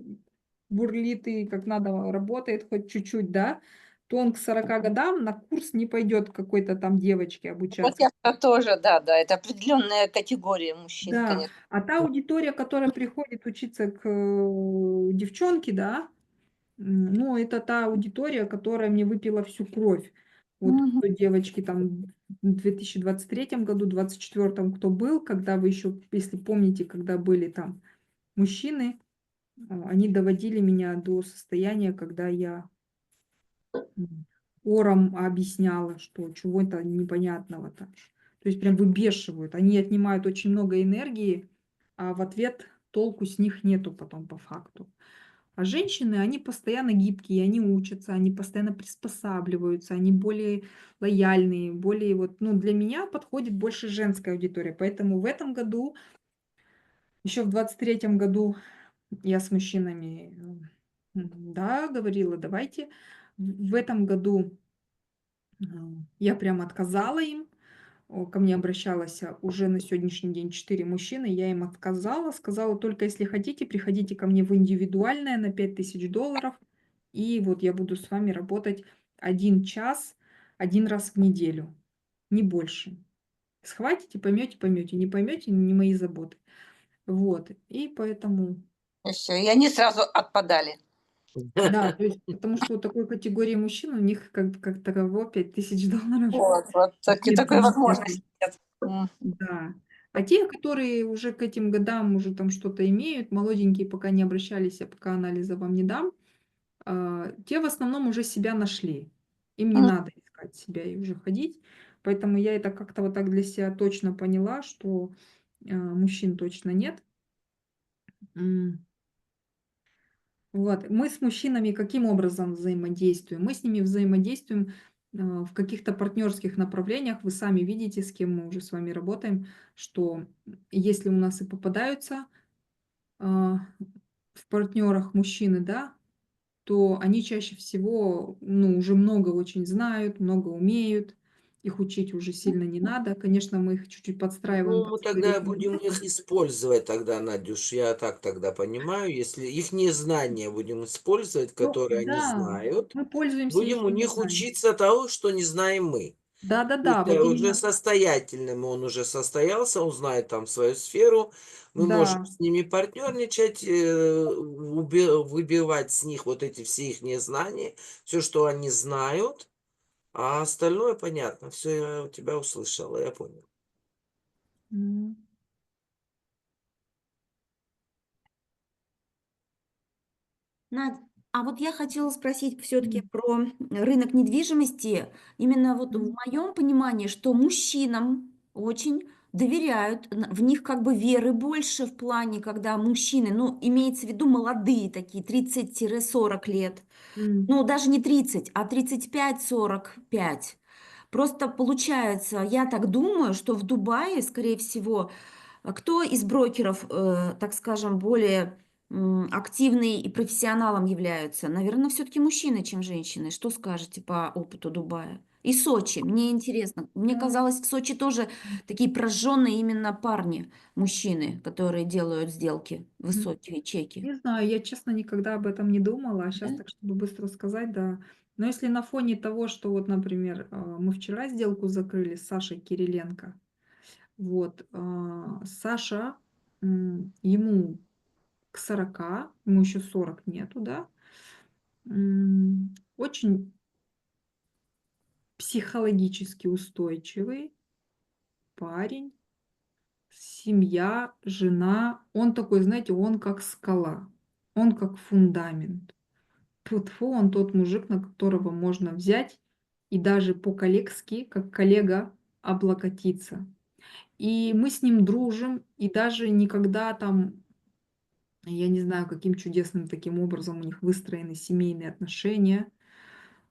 бурлит и как надо работает хоть чуть-чуть, да, то он к 40 годам на курс не пойдет какой-то там девочке Вот обучаться. я тоже, да, да, это определенная категория мужчин, Да, конечно. а та аудитория, которая приходит учиться к девчонке, да, ну, это та аудитория, которая мне выпила всю кровь. Вот Мгм. кто девочки там в 2023 году, 2024, кто был, когда вы еще, если помните, когда были там мужчины, они доводили меня до состояния, когда я ором объясняла, что чего-то непонятного-то. То есть прям выбешивают. Они отнимают очень много энергии, а в ответ толку с них нету потом по факту. А женщины, они постоянно гибкие, они учатся, они постоянно приспосабливаются, они более лояльные, более вот, ну, для меня подходит больше женская аудитория. Поэтому в этом году, еще в 23 году я с мужчинами, да, говорила, давайте. В этом году я прям отказала им. Ко мне обращалось уже на сегодняшний день 4 мужчины. Я им отказала, сказала, только если хотите, приходите ко мне в индивидуальное на $5000. И вот я буду с вами работать 1 час, 1 раз в неделю, не больше. Схватите, поймете, поймете, не поймете, не мои заботы. Вот, и поэтому, И всё, и они сразу отпадали. да, то есть, потому что у такой категории мужчин, у них как таково $5000 Вот нет такой приоритета. возможности нет. Да. А те, которые уже к этим годам уже там что-то имеют, молоденькие, пока не обращались, я пока анализа вам не дам, те в основном уже себя нашли. Им не М. надо искать себя и уже ходить. Поэтому я это как-то вот так для себя точно поняла, что мужчин точно нет. М, Вот. Мы с мужчинами каким образом взаимодействуем? Мы с ними взаимодействуем в каких-то партнерских направлениях. Вы сами видите, с кем мы уже с вами работаем, что если у нас и попадаются в партнерах мужчины, да, то они чаще всего, ну, уже много очень знают, много умеют, их учить уже сильно не надо. Конечно, мы их чуть-чуть подстраиваем Ну, под мы свои тогда будем рекомендации. их использовать тогда, Надюш, я так тогда понимаю, если их незнания будем использовать, Ну, которые они да, знают, мы пользуемся их будем у них знаниями. учиться того, что не знаем мы. То Да-да-да, есть, вот уже именно, состоятельным он уже состоялся, он знает там свою сферу, мы можем да. с ними партнерничать, выбивать с них вот эти все их незнания, все, что они знают, а остальное понятно. Все, я у тебя услышала, я понял. М, Надь, а вот я хотела спросить все-таки м, про рынок недвижимости. Именно вот в м, моем понимании, что мужчинам очень доверяют, в них как бы веры больше в плане, когда мужчины, ну, имеется в виду молодые такие, 30-40 лет, м, ну, даже не 30, а 35-45. Просто получается, я так думаю, что в Дубае, скорее всего, кто из брокеров, так скажем, более активный и профессионалом являются? Наверное, все-таки мужчины, чем женщины. Что скажете по опыту Дубая? И Сочи. Мне интересно. Мне да. казалось, в Сочи тоже такие прожженные именно парни, мужчины, которые делают сделки, М. высокие чеки. Не знаю, я, честно, никогда об этом не думала, а Да? сейчас так, чтобы быстро сказать, да. Но если на фоне того, что вот, например, мы вчера сделку закрыли с Сашей Кириленко, вот, Саша, ему к 40, ему еще 40 нету, да, очень психологически устойчивый парень, семья, жена. Он такой, знаете, он как скала, он как фундамент. Тьфу-тьфу, он тот мужик, на которого можно взять и даже по-коллегски, как коллега, облокотиться. И мы с ним дружим, и даже никогда там, я не знаю, каким чудесным таким образом у них выстроены семейные отношения.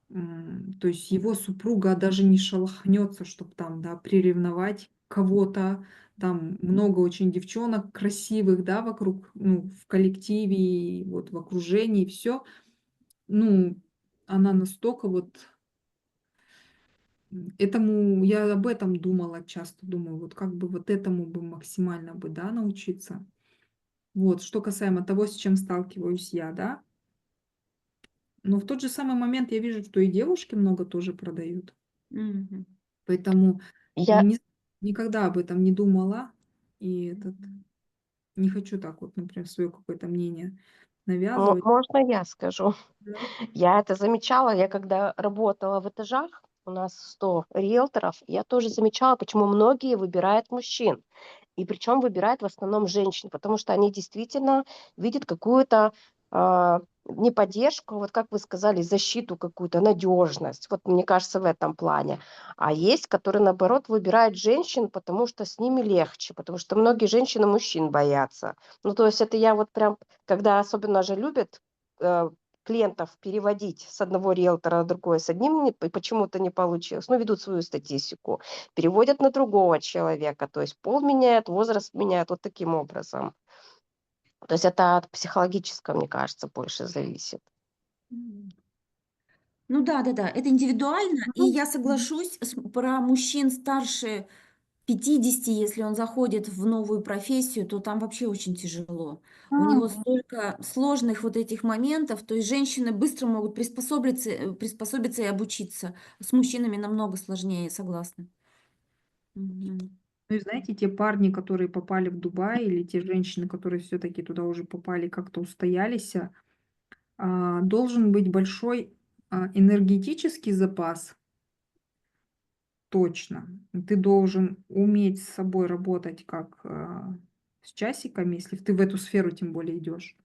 То есть его супруга даже не шелохнется, чтобы там, да, приревновать кого-то. Там много очень девчонок красивых, да, вокруг, ну, в коллективе, и вот в окружении, все. Ну, она настолько вот, этому, я об этом думала, часто думаю, вот как бы вот этому бы максимально бы, да, научиться. Вот, что касаемо того, с чем сталкиваюсь я, да. Но в тот же самый момент я вижу, что и девушки много тоже продают. Мгм. Поэтому Я, не никогда об этом не думала. И не хочу так вот, например, свое какое-то мнение навязывать. можно я скажу? Да. Я это замечала, я когда работала в этажах, у нас 100 риэлторов, я тоже замечала, почему многие выбирают мужчин. И причем выбирают в основном женщин, потому что они действительно видят какую-то не поддержку, вот как вы сказали, защиту какую-то, надежность. Вот мне кажется, в этом плане. А есть, которые, наоборот, выбирают женщин, потому что с ними легче, потому что многие женщины мужчин боятся. Ну, то есть это я вот прям, когда особенно же любят э, клиентов переводить с одного риэлтора на другой, с одним почему-то не получилось, ну, ведут свою статистику, переводят на другого человека, то есть пол меняют, возраст меняют, вот таким образом. То есть это от психологического, мне кажется, больше зависит. М. Ну да-да-да, это индивидуально, и я соглашусь про мужчин старше 50, если он заходит в новую профессию, то там вообще очень тяжело. У него столько сложных вот этих моментов, то есть женщины быстро могут приспособиться и обучиться. С мужчинами намного сложнее, согласна. Мгм. Ну и знаете, те парни, которые попали в Дубай, или те женщины, которые все-таки туда уже попали, как-то устоялись, должен быть большой энергетический запас, точно. Ты должен уметь с собой работать как с часиками, если ты в эту сферу тем более идешь.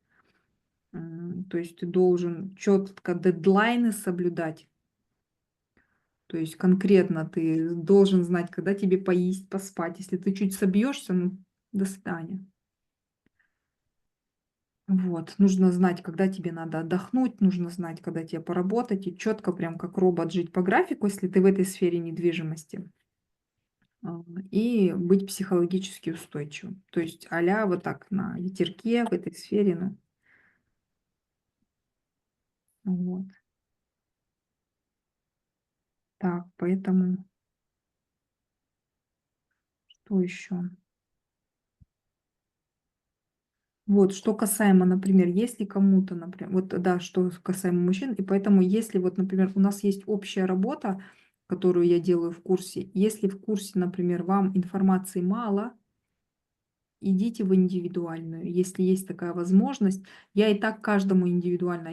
То есть ты должен четко дедлайны соблюдать. То есть конкретно ты должен знать, когда тебе поесть, поспать. Если ты чуть собьешься, ну, до свидания. Вот, нужно знать, когда тебе надо отдохнуть, нужно знать, когда тебе поработать, и четко, прям как робот, жить по графику, если ты в этой сфере недвижимости, и быть психологически устойчивым. То есть а-ля вот так на ветерке в этой сфере, ну, вот. Так, поэтому что еще? Вот, что касаемо, например, если кому-то, например, вот да, что касаемо мужчин, и поэтому, если вот, например, у нас есть общая работа, которую я делаю в курсе, если в курсе, например, вам информации мало, идите в индивидуальную, если есть такая возможность. Я и так каждому индивидуально.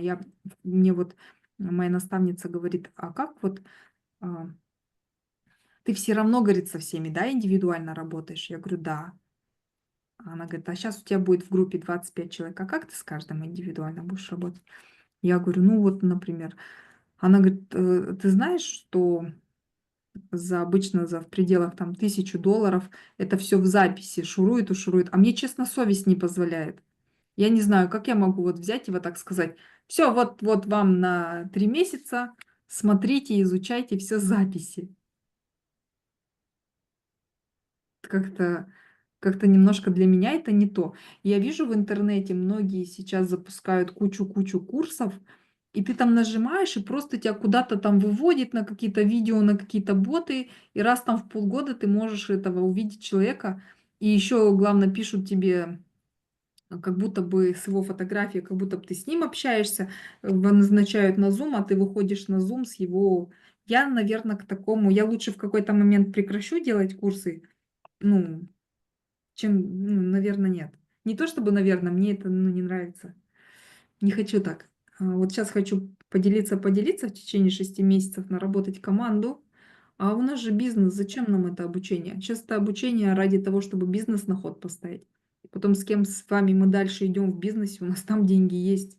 Мне вот моя наставница говорит, а как вот а, ты все равно, говорит, со всеми, да, индивидуально работаешь? Я говорю, да. Она говорит, а сейчас у тебя будет в группе 25 человек, а как ты с каждым индивидуально будешь работать? Я говорю, ну вот, например. Она говорит, ты знаешь, что обычно в пределах там $1000 это все в записи шурует и шурует, а мне, честно, совесть не позволяет. Я не знаю, как я могу вот взять и вот так сказать: все, вот вам на 3 месяца, смотрите, изучайте все записи. Как-то как-то немножко для меня это не то. Я вижу в интернете, многие сейчас запускают кучу-кучу курсов, и ты там нажимаешь, и просто тебя куда-то там выводит на какие-то видео, на какие-то боты, и раз там в полгода ты можешь этого увидеть человека. И еще, главное, пишут тебе, как будто бы с его фотографией, как будто бы ты с ним общаешься, назначают на Zoom, а ты выходишь на Zoom с его. Я, наверное, к такому, я лучше в какой-то момент прекращу делать курсы, ну, чем, ну, наверно, нет. Не то чтобы, наверно, мне это, ну, не нравится. Не хочу так. Вот сейчас хочу поделиться в течение 6 месяцев, наработать команду. А у нас же бизнес, зачем нам это обучение? Сейчас это обучение ради того, чтобы бизнес на ход поставить. Потом с кем с вами мы дальше идем в бизнесе, у нас там деньги есть,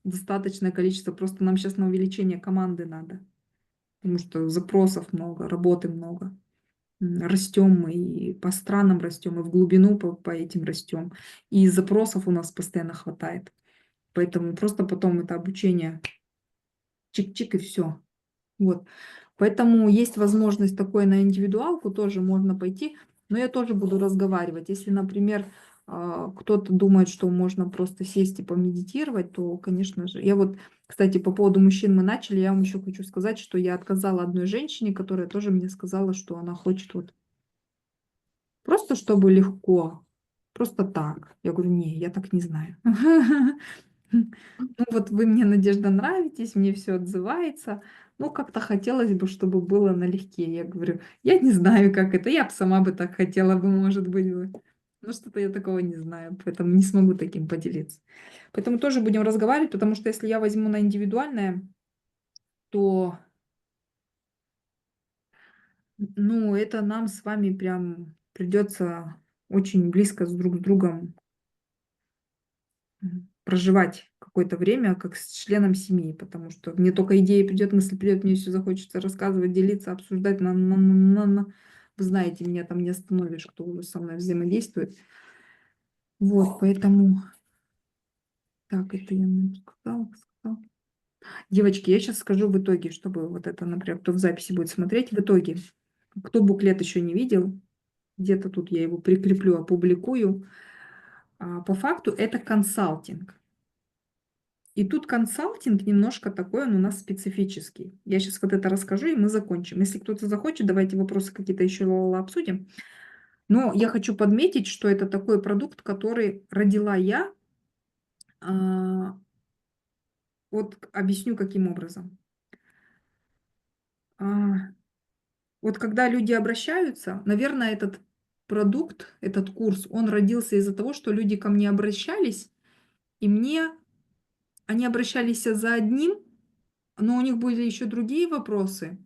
достаточное количество, просто нам сейчас на увеличение команды надо, потому что запросов много, работы много. Растем мы и по странам растем, и в глубину по этим растем, и запросов у нас постоянно хватает. Поэтому просто потом это обучение чик-чик и все. Вот. Поэтому есть возможность такой на индивидуалку, тоже можно пойти, но я тоже буду разговаривать. Если, например, кто-то думает, что можно просто сесть и помедитировать, то, конечно же, я вот, кстати, по поводу мужчин мы начали, я вам еще хочу сказать, что я отказала одной женщине, которая тоже мне сказала, что она хочет вот просто чтобы легко, просто так. Я говорю, не, я так не знаю. Ну вот вы мне, Надежда, нравитесь, мне все отзывается. Ну, как-то хотелось бы, чтобы было налегке. Я говорю, я не знаю, как это. Я бы сама бы так хотела бы, может быть, бы. Но что-то я такого не знаю, поэтому не смогу таким поделиться. Поэтому тоже будем разговаривать, потому что если я возьму на индивидуальное, то, ну, это нам с вами прям придется очень близко друг с другом проживать какое-то время как с членом семьи, потому что мне только идея придет, мысль придет, мне все захочется рассказывать, делиться, обсуждать. Вы знаете, меня там не остановишь, кто уже со мной взаимодействует. Вот, поэтому... Так, это я сказала. Девочки, я сейчас скажу в итоге, чтобы вот это, например, кто в записи будет смотреть, в итоге, кто буклет еще не видел, где-то тут я его прикреплю, опубликую. По факту это консалтинг. И тут консалтинг немножко такой, он у нас специфический. Я сейчас вот это расскажу, и мы закончим. Если кто-то захочет, давайте вопросы какие-то еще обсудим. Но я хочу подметить, что это такой продукт, который родила я. Вот объясню, каким образом. Вот когда люди обращаются, наверное, этот продукт, этот курс, он родился из-за того, что люди ко мне обращались, и они обращались за одним, но у них были еще другие вопросы.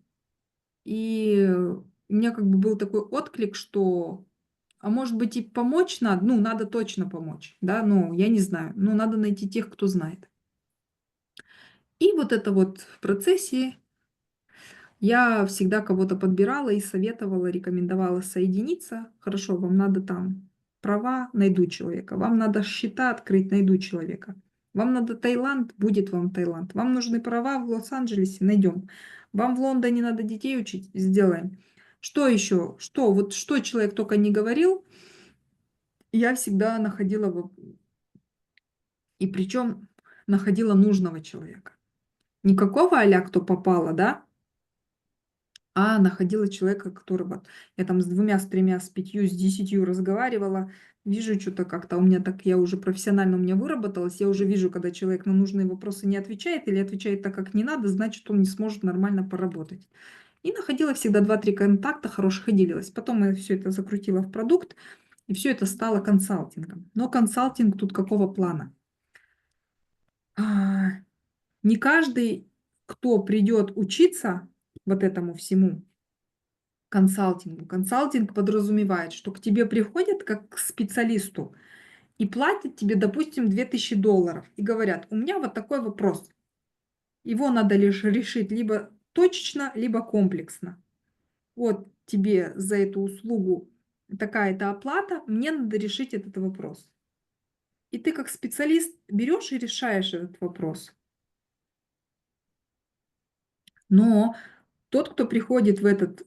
И у меня как бы был такой отклик, что, а может быть и помочь надо, ну, надо точно помочь, да, ну, я не знаю, ну, надо найти тех, кто знает. И вот это вот в процессе я всегда кого-то подбирала и советовала, рекомендовала соединиться. Хорошо, вам надо там права, найду человека. Вам надо счета открыть, найду человека. Вам надо Таиланд, будет вам Таиланд. Вам нужны права в Лос-Анджелесе, найдем. Вам в Лондоне надо детей учить, сделаем. Что еще? Что? Вот что человек только не говорил, я всегда находила, и причем находила нужного человека. Никакого а-ля кто попало, да? А находила человека, которого я там с 2, с 3, с 5, с 10 разговаривала. Вижу что-то как-то у меня так, я уже профессионально у меня выработалась. Я уже вижу, когда человек на нужные вопросы не отвечает или отвечает так, как не надо, значит, он не сможет нормально поработать. И находила всегда 2-3 контакта хороших и делилась. Потом я все это закрутила в продукт, и все это стало консалтингом. Но консалтинг тут какого плана? Не каждый, кто придет учиться вот этому всему, консалтингу. Консалтинг подразумевает, что к тебе приходят как к специалисту и платят тебе, допустим, $2000 и говорят, у меня вот такой вопрос. Его надо лишь решить либо точечно, либо комплексно. Вот тебе за эту услугу такая-то оплата, мне надо решить этот вопрос. И ты как специалист берешь и решаешь этот вопрос. Но тот, кто приходит в этот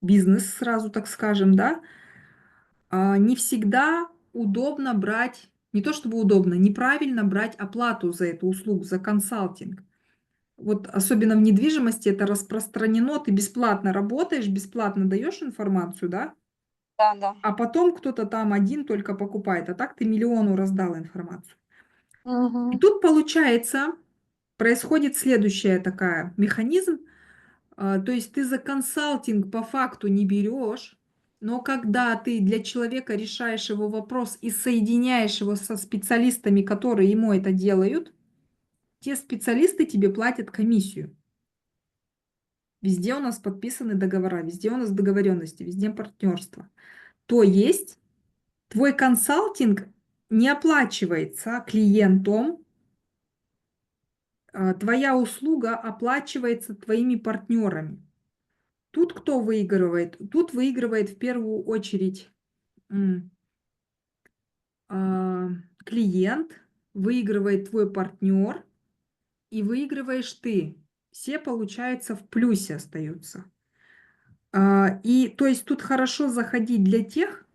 бизнес, сразу так скажем, да, не всегда удобно брать, не то чтобы удобно, неправильно брать оплату за эту услугу, за консалтинг. Вот особенно в недвижимости это распространено, ты бесплатно работаешь, бесплатно даешь информацию, да, Да, да. а потом кто-то там один только покупает, а так ты миллиону раздал информацию. И тут получается, происходит следующая такая механизм, то есть ты за консалтинг по факту не берешь, но когда ты для человека решаешь его вопрос и соединяешь его со специалистами, которые ему это делают, те специалисты тебе платят комиссию. Везде у нас подписаны договора, везде у нас договоренности, везде партнерство. То есть твой консалтинг не оплачивается клиентом, твоя услуга оплачивается твоими партнерами. Тут кто выигрывает? Тут выигрывает в первую очередь клиент, выигрывает твой партнер и выигрываешь ты. Все, получается, в плюсе остаются. И то есть тут хорошо заходить для тех,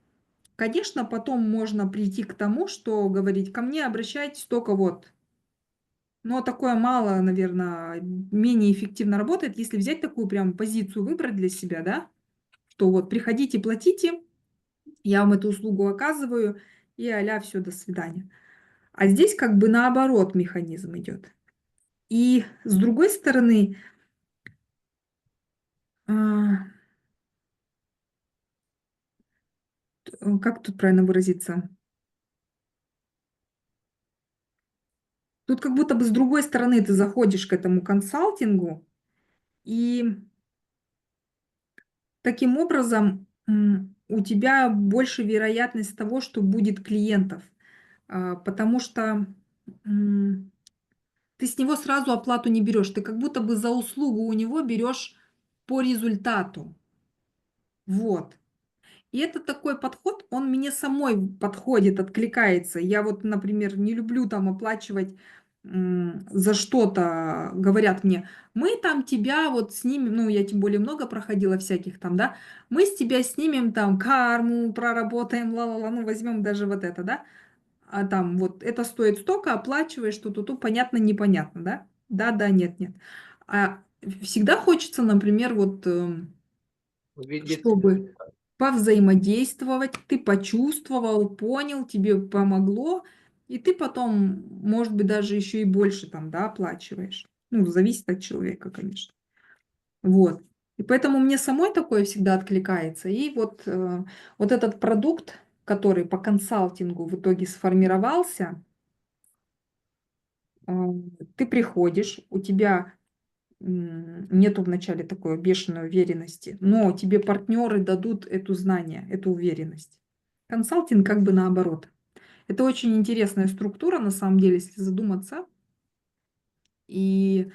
конечно, потом можно прийти к тому, что говорить, ко мне обращайтесь только вот. Но такое мало, наверное, менее эффективно работает, если взять такую прям позицию, выбрать для себя, да, что вот приходите, платите, я вам эту услугу оказываю, и а-ля все, до свидания. А здесь как бы наоборот механизм идет. И с другой стороны, как тут правильно выразиться? Тут как будто бы с другой стороны ты заходишь к этому консалтингу, и таким образом у тебя больше вероятность того, что будет клиентов, потому что ты с него сразу оплату не берешь, ты как будто бы за услугу у него берешь по результату. Вот. И это такой подход, он мне самой подходит, откликается. Я вот, например, не люблю там оплачивать за что-то, говорят мне, мы там тебя вот снимем, ну, я тем более много проходила всяких там, да, мы с тебя снимем там карму, проработаем, ла-ла-ла, ну, возьмем даже вот это, да, а там вот это стоит столько, оплачиваешь, что-то, понятно, непонятно, да, да, нет, нет. А всегда хочется, например, вот Видит. чтобы повзаимодействовать, ты почувствовал, понял, тебе помогло, и ты потом, может быть, даже еще и больше там, да, оплачиваешь. Ну, зависит от человека, конечно. Вот. И поэтому мне самой такое всегда откликается. И вот, вот этот продукт, который по консалтингу в итоге сформировался, ты приходишь, у тебя нету вначале такой бешеной уверенности, но тебе партнеры дадут это знание, эту уверенность. Консалтинг как бы наоборот. Это очень интересная структура, на самом деле, если задуматься. И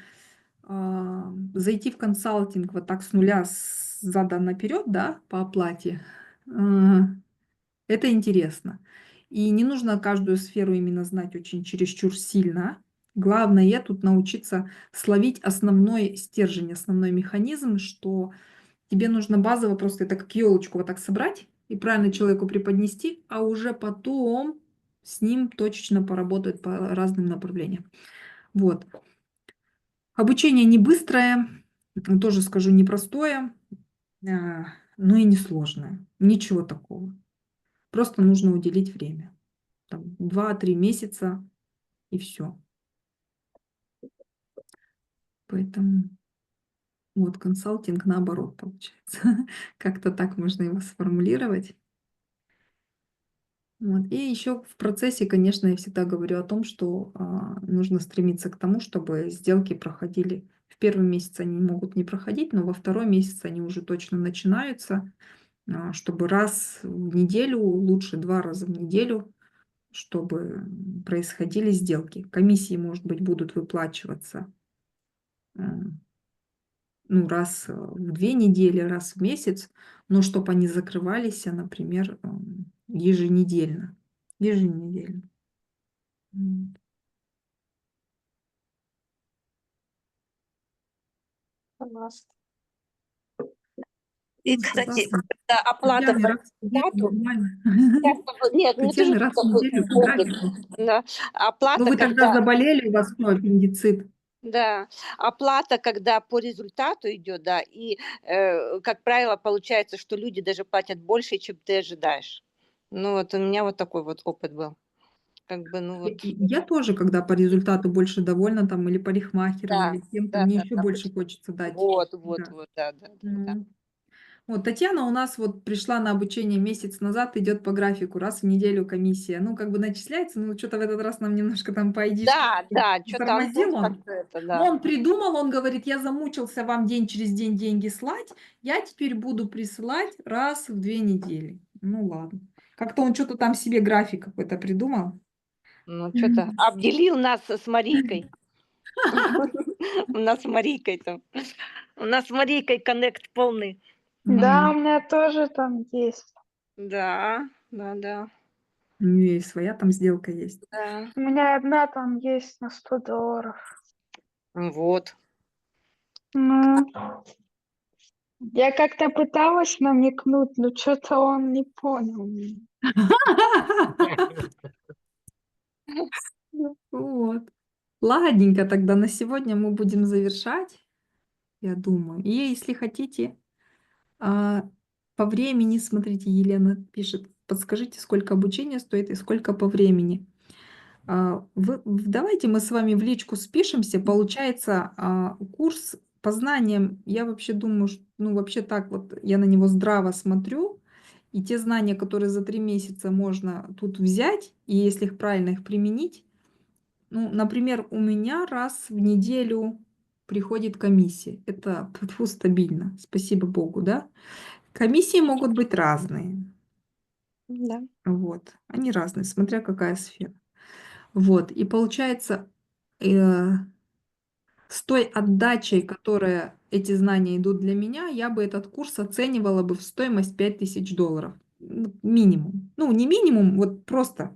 зайти в консалтинг вот так с нуля, задом наперед, да, по оплате, это интересно. И не нужно каждую сферу именно знать очень чересчур сильно. Главное тут научиться словить основной стержень, основной механизм, что тебе нужно базово просто это как елочку вот так собрать и правильно человеку преподнести, а уже потом с ним точечно поработать по разным направлениям. Вот. Обучение не быстрое, тоже скажу, непростое, но и не сложное. Ничего такого. Просто нужно уделить время. Там 2-3 месяца и все. Поэтому вот консалтинг наоборот получается. Как-то так можно его сформулировать. Вот. И еще в процессе, конечно, я всегда говорю о том, что нужно стремиться к тому, чтобы сделки проходили. В первый месяц они могут не проходить, но во второй месяц они уже точно начинаются, чтобы раз в неделю, лучше 2 раза в неделю, чтобы происходили сделки. Комиссии, может быть, будут выплачиваться ну, раз в 2 недели, раз в месяц, но чтобы они закрывались, например, еженедельно. Еженедельно. М. Согласна. И, Ну, кстати, согласна. когда оплата Татьяны, по раз в неделю результату, нормально. нет, мне тоже Татьяны, раз в такой неделю это опыт, график. да. Ну, Оплата, вы тогда когда, заболели, у вас что, аппендицит? да, оплата, когда по результату идет, да, и, как правило, получается, что люди даже платят больше, чем ты ожидаешь. Ну, вот у меня вот такой вот опыт был. Как бы, ну вот, Я тоже, когда по результату больше довольна, там, или парикмахером, да, или кем-то, да, мне да, еще да, больше хочется дать. вот, Да. вот, да, да, да, да. М. Вот Татьяна у нас вот пришла на обучение месяц назад, идет по графику, раз в неделю комиссия. Ну, как бы начисляется, но что-то в этот раз нам немножко там по ID Да, да, что-то Антон тормозил он. как-то это, Но да. он придумал, он говорит, я замучился вам день через день деньги слать, я теперь буду присылать раз в 2 недели. Ну ладно. Как-то он что-то там себе график какой-то придумал. Ну, что-то обделил нас с Марийкой. У нас с Марийкой там. У нас с Марийкой коннект полный. Да, у Ну, меня тоже там есть. Да, да, да, у нее и своя там сделка есть. да. У меня одна там есть на $100. Вот. Ну, я как-то пыталась намекнуть, но что-то он не понял меня. Вот. Ладненько, тогда на сегодня мы будем завершать, я думаю. И если хотите, по времени, смотрите, Елена пишет, подскажите, сколько обучение стоит и сколько по времени. Давайте мы с вами в личку спишемся. Получается, курс по знаниям, я вообще думаю, ну вообще так вот, я на него здраво смотрю. И те знания, которые за 3 месяца можно тут взять, и если их правильно их применить, ну, например, у меня раз в неделю приходит комиссия. Это тьфу, стабильно, спасибо Богу, да? Комиссии могут быть разные. Да. Вот. Они разные, смотря какая сфера. Вот. И получается, э, с той отдачей, которая эти знания идут для меня, я бы этот курс оценивала бы в стоимость $5000. Ну, минимум. Ну, не минимум, вот просто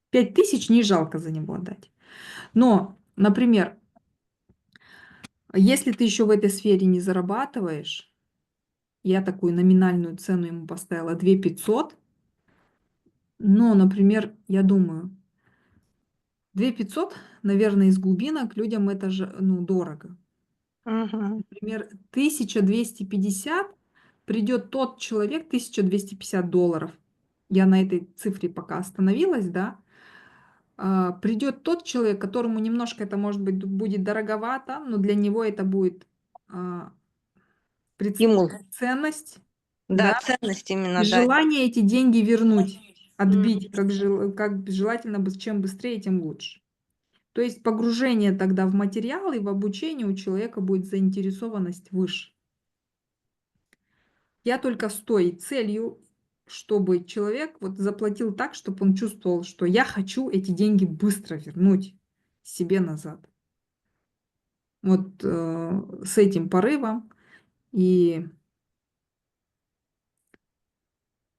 5000 не жалко за него отдать. Но, например, если ты еще в этой сфере не зарабатываешь, я такую номинальную цену ему поставила 2500, но, например, я думаю, 2500, наверное, из глубинок людям это же, ну, дорого. Мгм. Например, 1250 придет тот человек, $1250. Я на этой цифре пока остановилась, да. Придет тот человек, которому немножко это, может быть, будет дороговато, но для него это будет а, Ему, ценность, да, да, ценность и именно, да. желание эти деньги вернуть, отбить, Мгм. как желательно, чем быстрее, тем лучше. То есть погружение тогда в материал и в обучение у человека будет заинтересованность выше. Я только с той целью, чтобы человек вот заплатил так, чтобы он чувствовал, что я хочу эти деньги быстро вернуть себе назад. Вот с этим порывом. И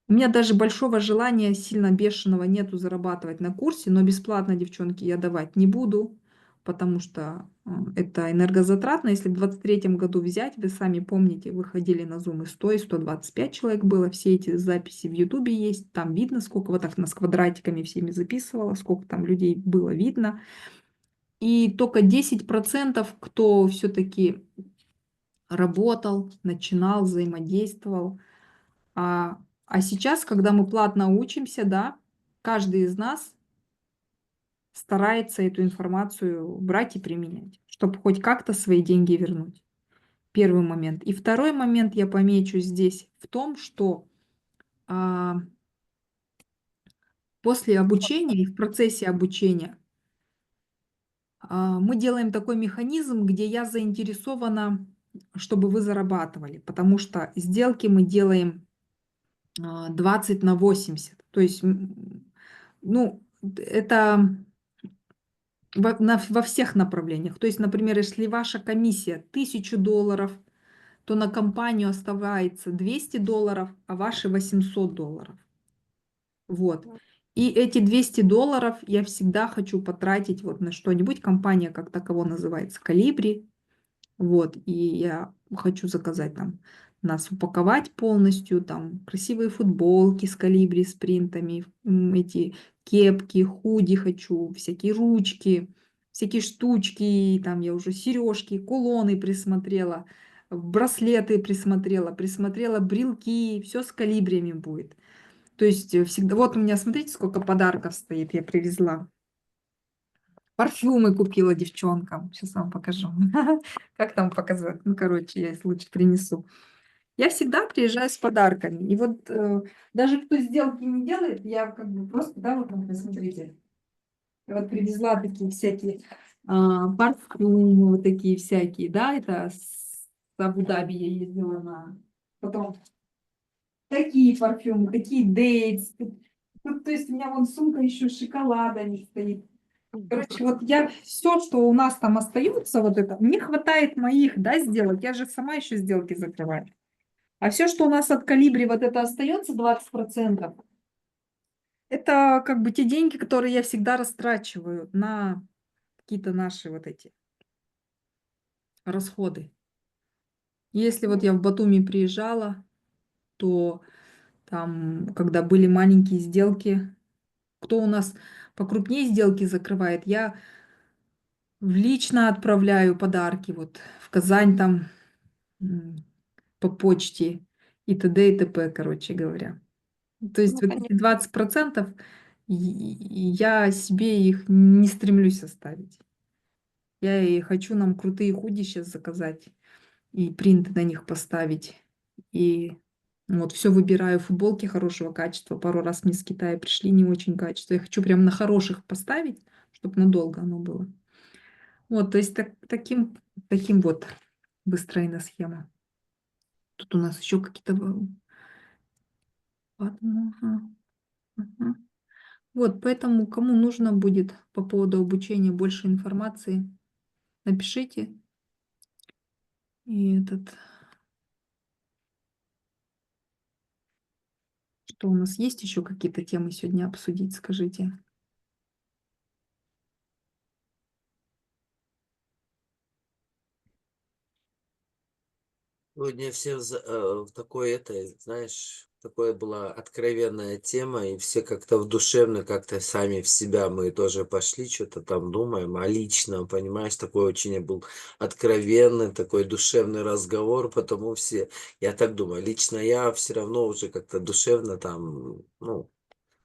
у меня даже большого желания сильно бешеного нету зарабатывать на курсе, но бесплатно, девчонки, я давать не буду, потому что это энергозатратно. Если в 23-м году взять, вы сами помните, выходили на Zoom и 100, и 125 человек было, все эти записи в Ютубе есть, там видно, сколько вот так нас квадратиками всеми записывала, сколько там людей было видно. И только 10%, кто все-таки работал, начинал, взаимодействовал. А сейчас, когда мы платно учимся, да, каждый из нас старается эту информацию брать и применять, чтобы хоть как-то свои деньги вернуть. Первый момент. И второй момент я помечу здесь в том, что а, после обучения и в процессе обучения мы делаем такой механизм, где я заинтересована, чтобы вы зарабатывали, потому что сделки мы делаем 20/80. То есть, ну, это во всех направлениях. То есть, например, если ваша комиссия $1000, то на компанию оставается $200, а ваши $800. Вот. И эти $200 я всегда хочу потратить вот на что-нибудь. Компания как таково называется Колибри. Вот, и я хочу заказать там, нас упаковать полностью, там красивые футболки с колибри, с принтами, эти кепки, худи хочу, всякие ручки, всякие штучки, там я уже сережки, кулоны присмотрела, браслеты присмотрела брелки, все с колибриями будет. То есть всегда, вот у меня, смотрите, сколько подарков стоит, я привезла. Парфюмы купила девчонкам. Сейчас вам покажу. Как там показать? Ну, короче, я их лучше принесу. Я всегда приезжаю с подарками. И вот даже кто сделки не делает, я как бы просто, да, вот, например, смотрите, я вот привезла такие всякие парфюмы, вот такие всякие, да, это с Абу-Даби я ездила на... Потом такие парфюмы, такие дейтс. То есть у меня вон сумка еще с шоколадами стоит. Короче, вот я все, что у нас там остается, вот это, мне хватает моих, да, сделок. Я же сама еще сделки закрываю. А все, что у нас от калибри вот это остается, 20%, это как бы те деньги, которые я всегда растрачиваю на какие-то наши вот эти расходы. Если вот я в Батуми приезжала, то там, когда были маленькие сделки, кто у нас покрупнее сделки закрывает, я лично отправляю подарки вот в Казань там м, по почте и т.д. и т.п., короче говоря. То есть Ну, вот конечно. эти 20% я себе их не стремлюсь оставить. Я и хочу нам крутые худи сейчас заказать и принты на них поставить. И вот все выбираю, футболки хорошего качества. Пару раз мне с Китая пришли не очень качество. Я хочу прям на хороших поставить, чтобы надолго оно было. Вот, то есть таким вот выстроена схема. Тут у нас еще какие-то... Ладно, ага, ага. Вот, поэтому кому нужно будет по поводу обучения больше информации, напишите. И что у нас есть еще какие-то темы сегодня обсудить, скажите. Сегодня все в такой, знаешь, такое была откровенная тема, и все как-то в душевно, как-то сами в себя мы тоже пошли, что-то там думаем, а лично, понимаешь, такой очень был откровенный, такой душевный разговор, потому все, я так думаю, лично я все равно уже как-то душевно там, ну,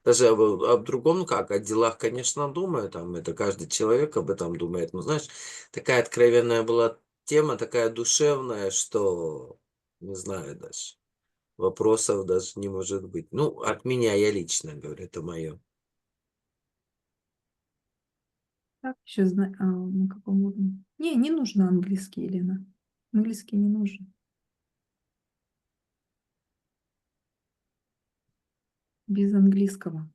даже об другом, ну как, о делах, конечно, думаю, там, это каждый человек об этом думает, но, знаешь, такая откровенная была тема, такая душевная, что, не знаю даже, вопросов даже не может быть. Ну, от меня, я лично говорю, это мое. Так, еще знаю, на каком уровне. Не нужно английский, Елена. Английский не нужен. Без английского.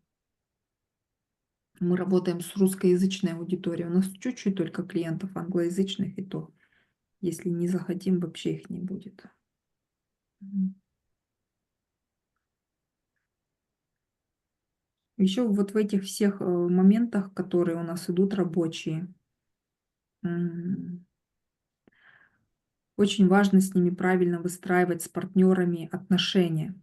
Мы работаем с русскоязычной аудиторией. У нас чуть-чуть только клиентов англоязычных, и то, если не захотим, вообще их не будет. Еще вот в этих всех моментах, которые у нас идут рабочие, очень важно с ними правильно выстраивать с партнерами отношения.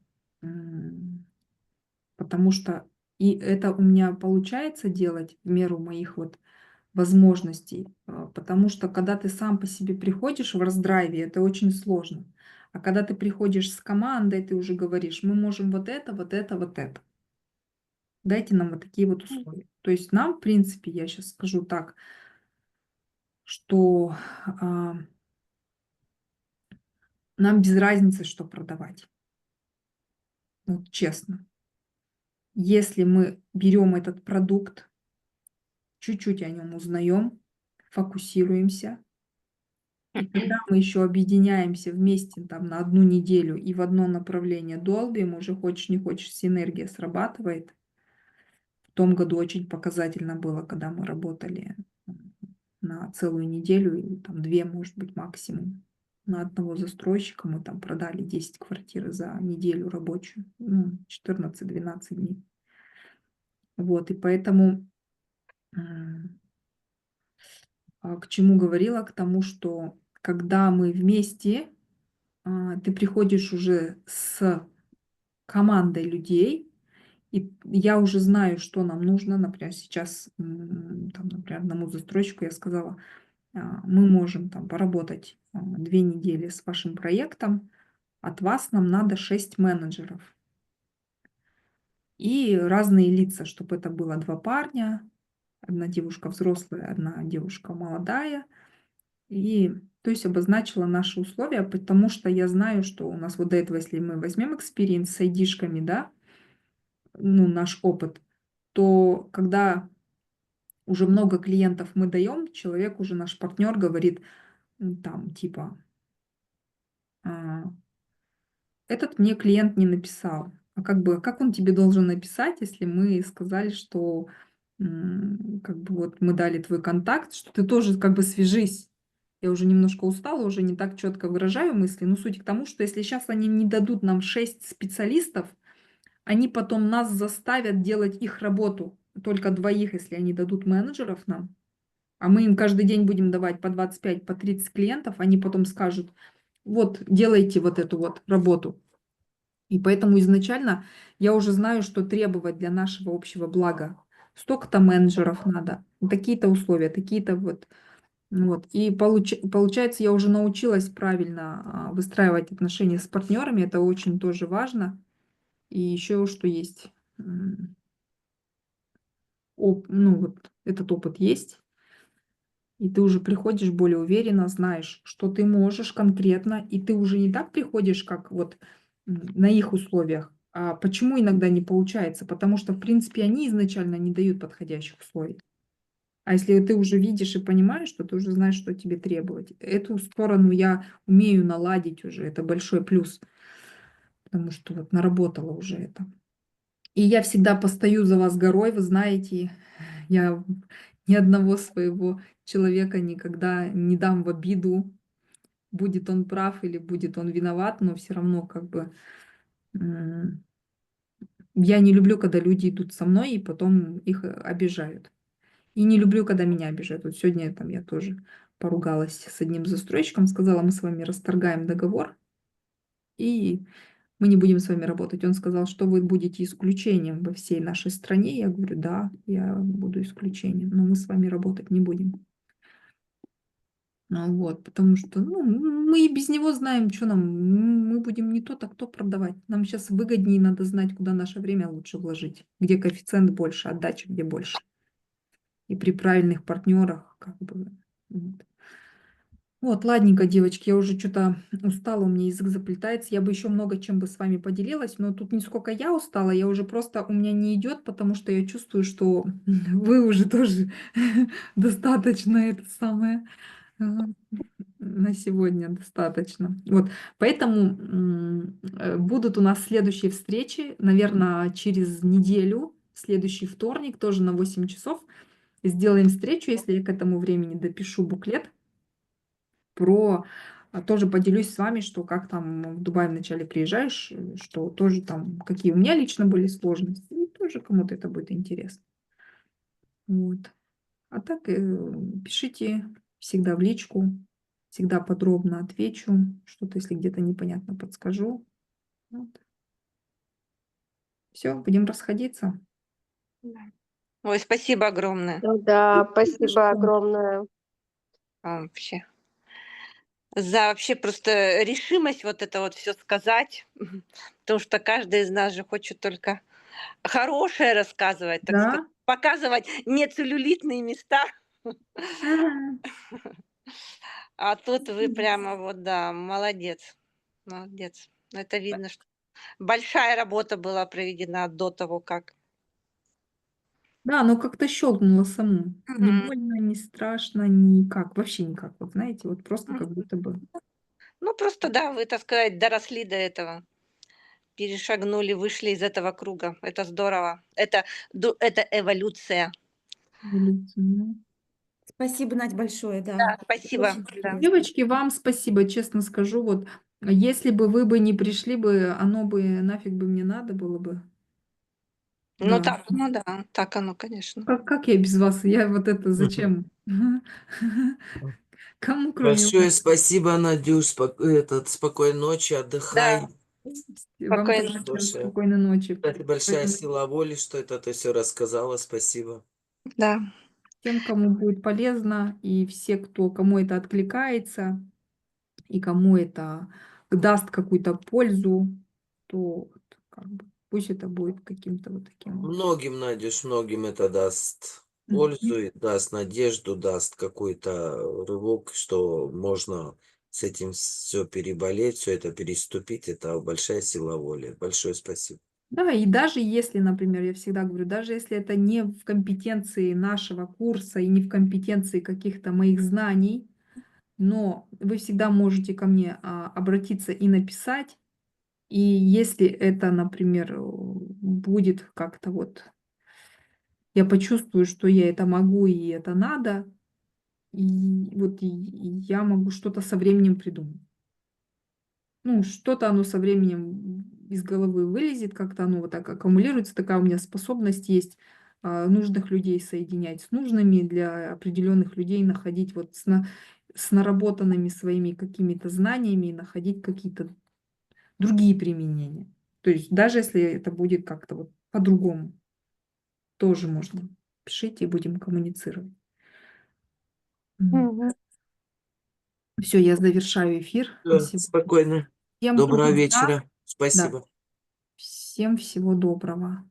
Потому что и это у меня получается делать в меру моих вот возможностей, потому что когда ты сам по себе приходишь в раздрайве, это очень сложно. А когда ты приходишь с командой, ты уже говоришь, мы можем вот это, вот это, вот это. Дайте нам вот такие вот условия. То есть нам, в принципе, я сейчас скажу так, что нам без разницы, что продавать. Вот честно. Если мы берем этот продукт, чуть-чуть о нем узнаем, фокусируемся, и когда мы еще объединяемся вместе там на одну неделю и в одно направление долбим, уже хочешь не хочешь, синергия срабатывает. В том году очень показательно было, когда мы работали на целую неделю или там 2, может быть, максимум. На одного застройщика мы там продали 10 квартир за неделю рабочую, ну, 14-12 дней. Вот, и поэтому к чему говорила? К тому, что когда мы вместе, ты приходишь уже с командой людей, и я уже знаю, что нам нужно. Например, сейчас, там, например, одному застройщику я сказала, мы можем там поработать 2 недели с вашим проектом, от вас нам надо 6 менеджеров. И разные лица, чтобы это было 2 парня, одна девушка взрослая, одна девушка молодая. И То есть обозначила наши условия, потому что я знаю, что у нас вот до этого, если мы возьмем экспириенс с айдишками, да, ну, наш опыт, то когда уже много клиентов мы даем, человек уже, наш партнер говорит, там, типа, а, этот мне клиент не написал. А как бы, как он тебе должен написать, если мы сказали, что как бы вот мы дали твой контакт, что ты тоже как бы свяжись. Я уже немножко устала, уже не так четко выражаю мысли. Но суть к тому, что если сейчас они не дадут нам 6 специалистов, они потом нас заставят делать их работу. Только двоих, если они дадут менеджеров нам, а мы им каждый день будем давать по 25, по 30 клиентов, они потом скажут, вот, делайте вот эту вот работу. И поэтому изначально я уже знаю, что требовать для нашего общего блага. Столько-то менеджеров надо, такие-то условия, такие-то вот. Вот. И получается, я уже научилась правильно выстраивать отношения с партнерами. Это очень тоже важно. И еще что есть, ну вот этот опыт есть. И ты уже приходишь более уверенно, знаешь, что ты можешь конкретно, и ты уже не так приходишь, как вот на их условиях. А почему иногда не получается? Потому что, в принципе, они изначально не дают подходящих условий. А если ты уже видишь и понимаешь, что ты уже знаешь, что тебе требовать. Эту сторону я умею наладить уже, это большой плюс, потому что вот наработала уже это. И я всегда постою за вас горой, вы знаете, я ни одного своего человека никогда не дам в обиду, будет он прав или будет он виноват, но все равно как бы я не люблю, когда люди идут со мной и потом их обижают. И не люблю, когда меня обижают. Вот сегодня там я тоже поругалась с одним застройщиком, сказала, мы с вами расторгаем договор, и мы не будем с вами работать. Он сказал, что вы будете исключением во всей нашей стране. Я говорю, да, я буду исключением, но мы с вами работать не будем. Вот, потому что ну, мы и без него знаем, что нам. Мы будем не то, так то продавать. Нам сейчас выгоднее, надо знать, куда наше время лучше вложить, где коэффициент больше, отдача где больше. И при правильных партнерах, как бы. Вот. Вот, ладненько, девочки, я уже что-то устала, у меня язык заплетается. Я бы еще много чем бы с вами поделилась, но тут не сколько я устала, я уже просто, у меня не идет, потому что я чувствую, что вы уже тоже достаточно это самое на сегодня достаточно. Вот, поэтому будут у нас следующие встречи, наверное, через неделю, следующий вторник, тоже на 8 часов. Сделаем встречу, если я к этому времени допишу буклет тоже поделюсь с вами, что как там в Дубай вначале приезжаешь, что тоже там, какие у меня лично были сложности, и тоже кому-то это будет интересно. Вот. А так пишите всегда в личку, всегда подробно отвечу, что-то, если где-то непонятно, подскажу. Вот. Все, будем расходиться. Ой, спасибо огромное. Ну да, За спасибо что? огромное. Вообще. За вообще просто решимость вот это вот все сказать. Потому что каждый из нас же хочет только хорошее рассказывать, так сказать, Да? показывать нецеллюлитные места. Ага. А тут вы прямо вот, да, молодец. Молодец. Это видно, что большая работа была проведена до того, как. Да, оно как-то щелкнуло само. Не Мгм. больно, не страшно, никак, вообще никак. Вот знаете, вот просто как будто бы. Ну, просто, да, вы, так сказать, доросли до этого, перешагнули, вышли из этого круга. Это здорово. Это эволюция. Эволюция, ну. Спасибо, Надь, большое, да. Да, спасибо. Очень Да. интересно. Девочки, вам спасибо, честно скажу. Вот, если бы вы бы не пришли бы, оно бы нафиг бы мне надо было бы. Ну Да. так, ну да, так оно, конечно. Как я без вас? Я вот это зачем? Кому кроме вас? Большое спасибо, Надюш. Спокойной ночи, Да, отдыхай. Вам спокойно. тоже всем Слушай, спокойной ночи. это большая Поэтому сила воли, что это ты все рассказала. Спасибо. Да. тем, кому будет полезно, и все, кому это откликается, и кому это даст какую-то пользу, то как бы, пусть это будет каким-то вот таким вот. Многим, Надюш, многим это даст. пользу и даст надежду, даст какой-то рывок, что можно с этим все переболеть, все это переступить. Это большая сила воли. Большое спасибо. Да, и даже если, например, я всегда говорю, даже если это не в компетенции нашего курса и не в компетенции каких-то моих знаний, но вы всегда можете ко мне обратиться и написать. И если это, например, будет как-то вот, я почувствую, что я это могу и это надо, и вот я могу что-то со временем придумать. Ну, что-то оно со временем из головы вылезет, как-то оно вот так аккумулируется. Такая у меня способность есть нужных людей соединять с нужными, для определенных людей находить вот с наработанными своими какими-то знаниями, и находить какие-то другие применения. То есть даже если это будет как-то вот по-другому, тоже можно. Пишите, и будем коммуницировать. Мгм. Все, я завершаю эфир на Всё, сегодня. спокойно. Всем Доброго пока. вечера. Да, Спасибо. всем всего доброго.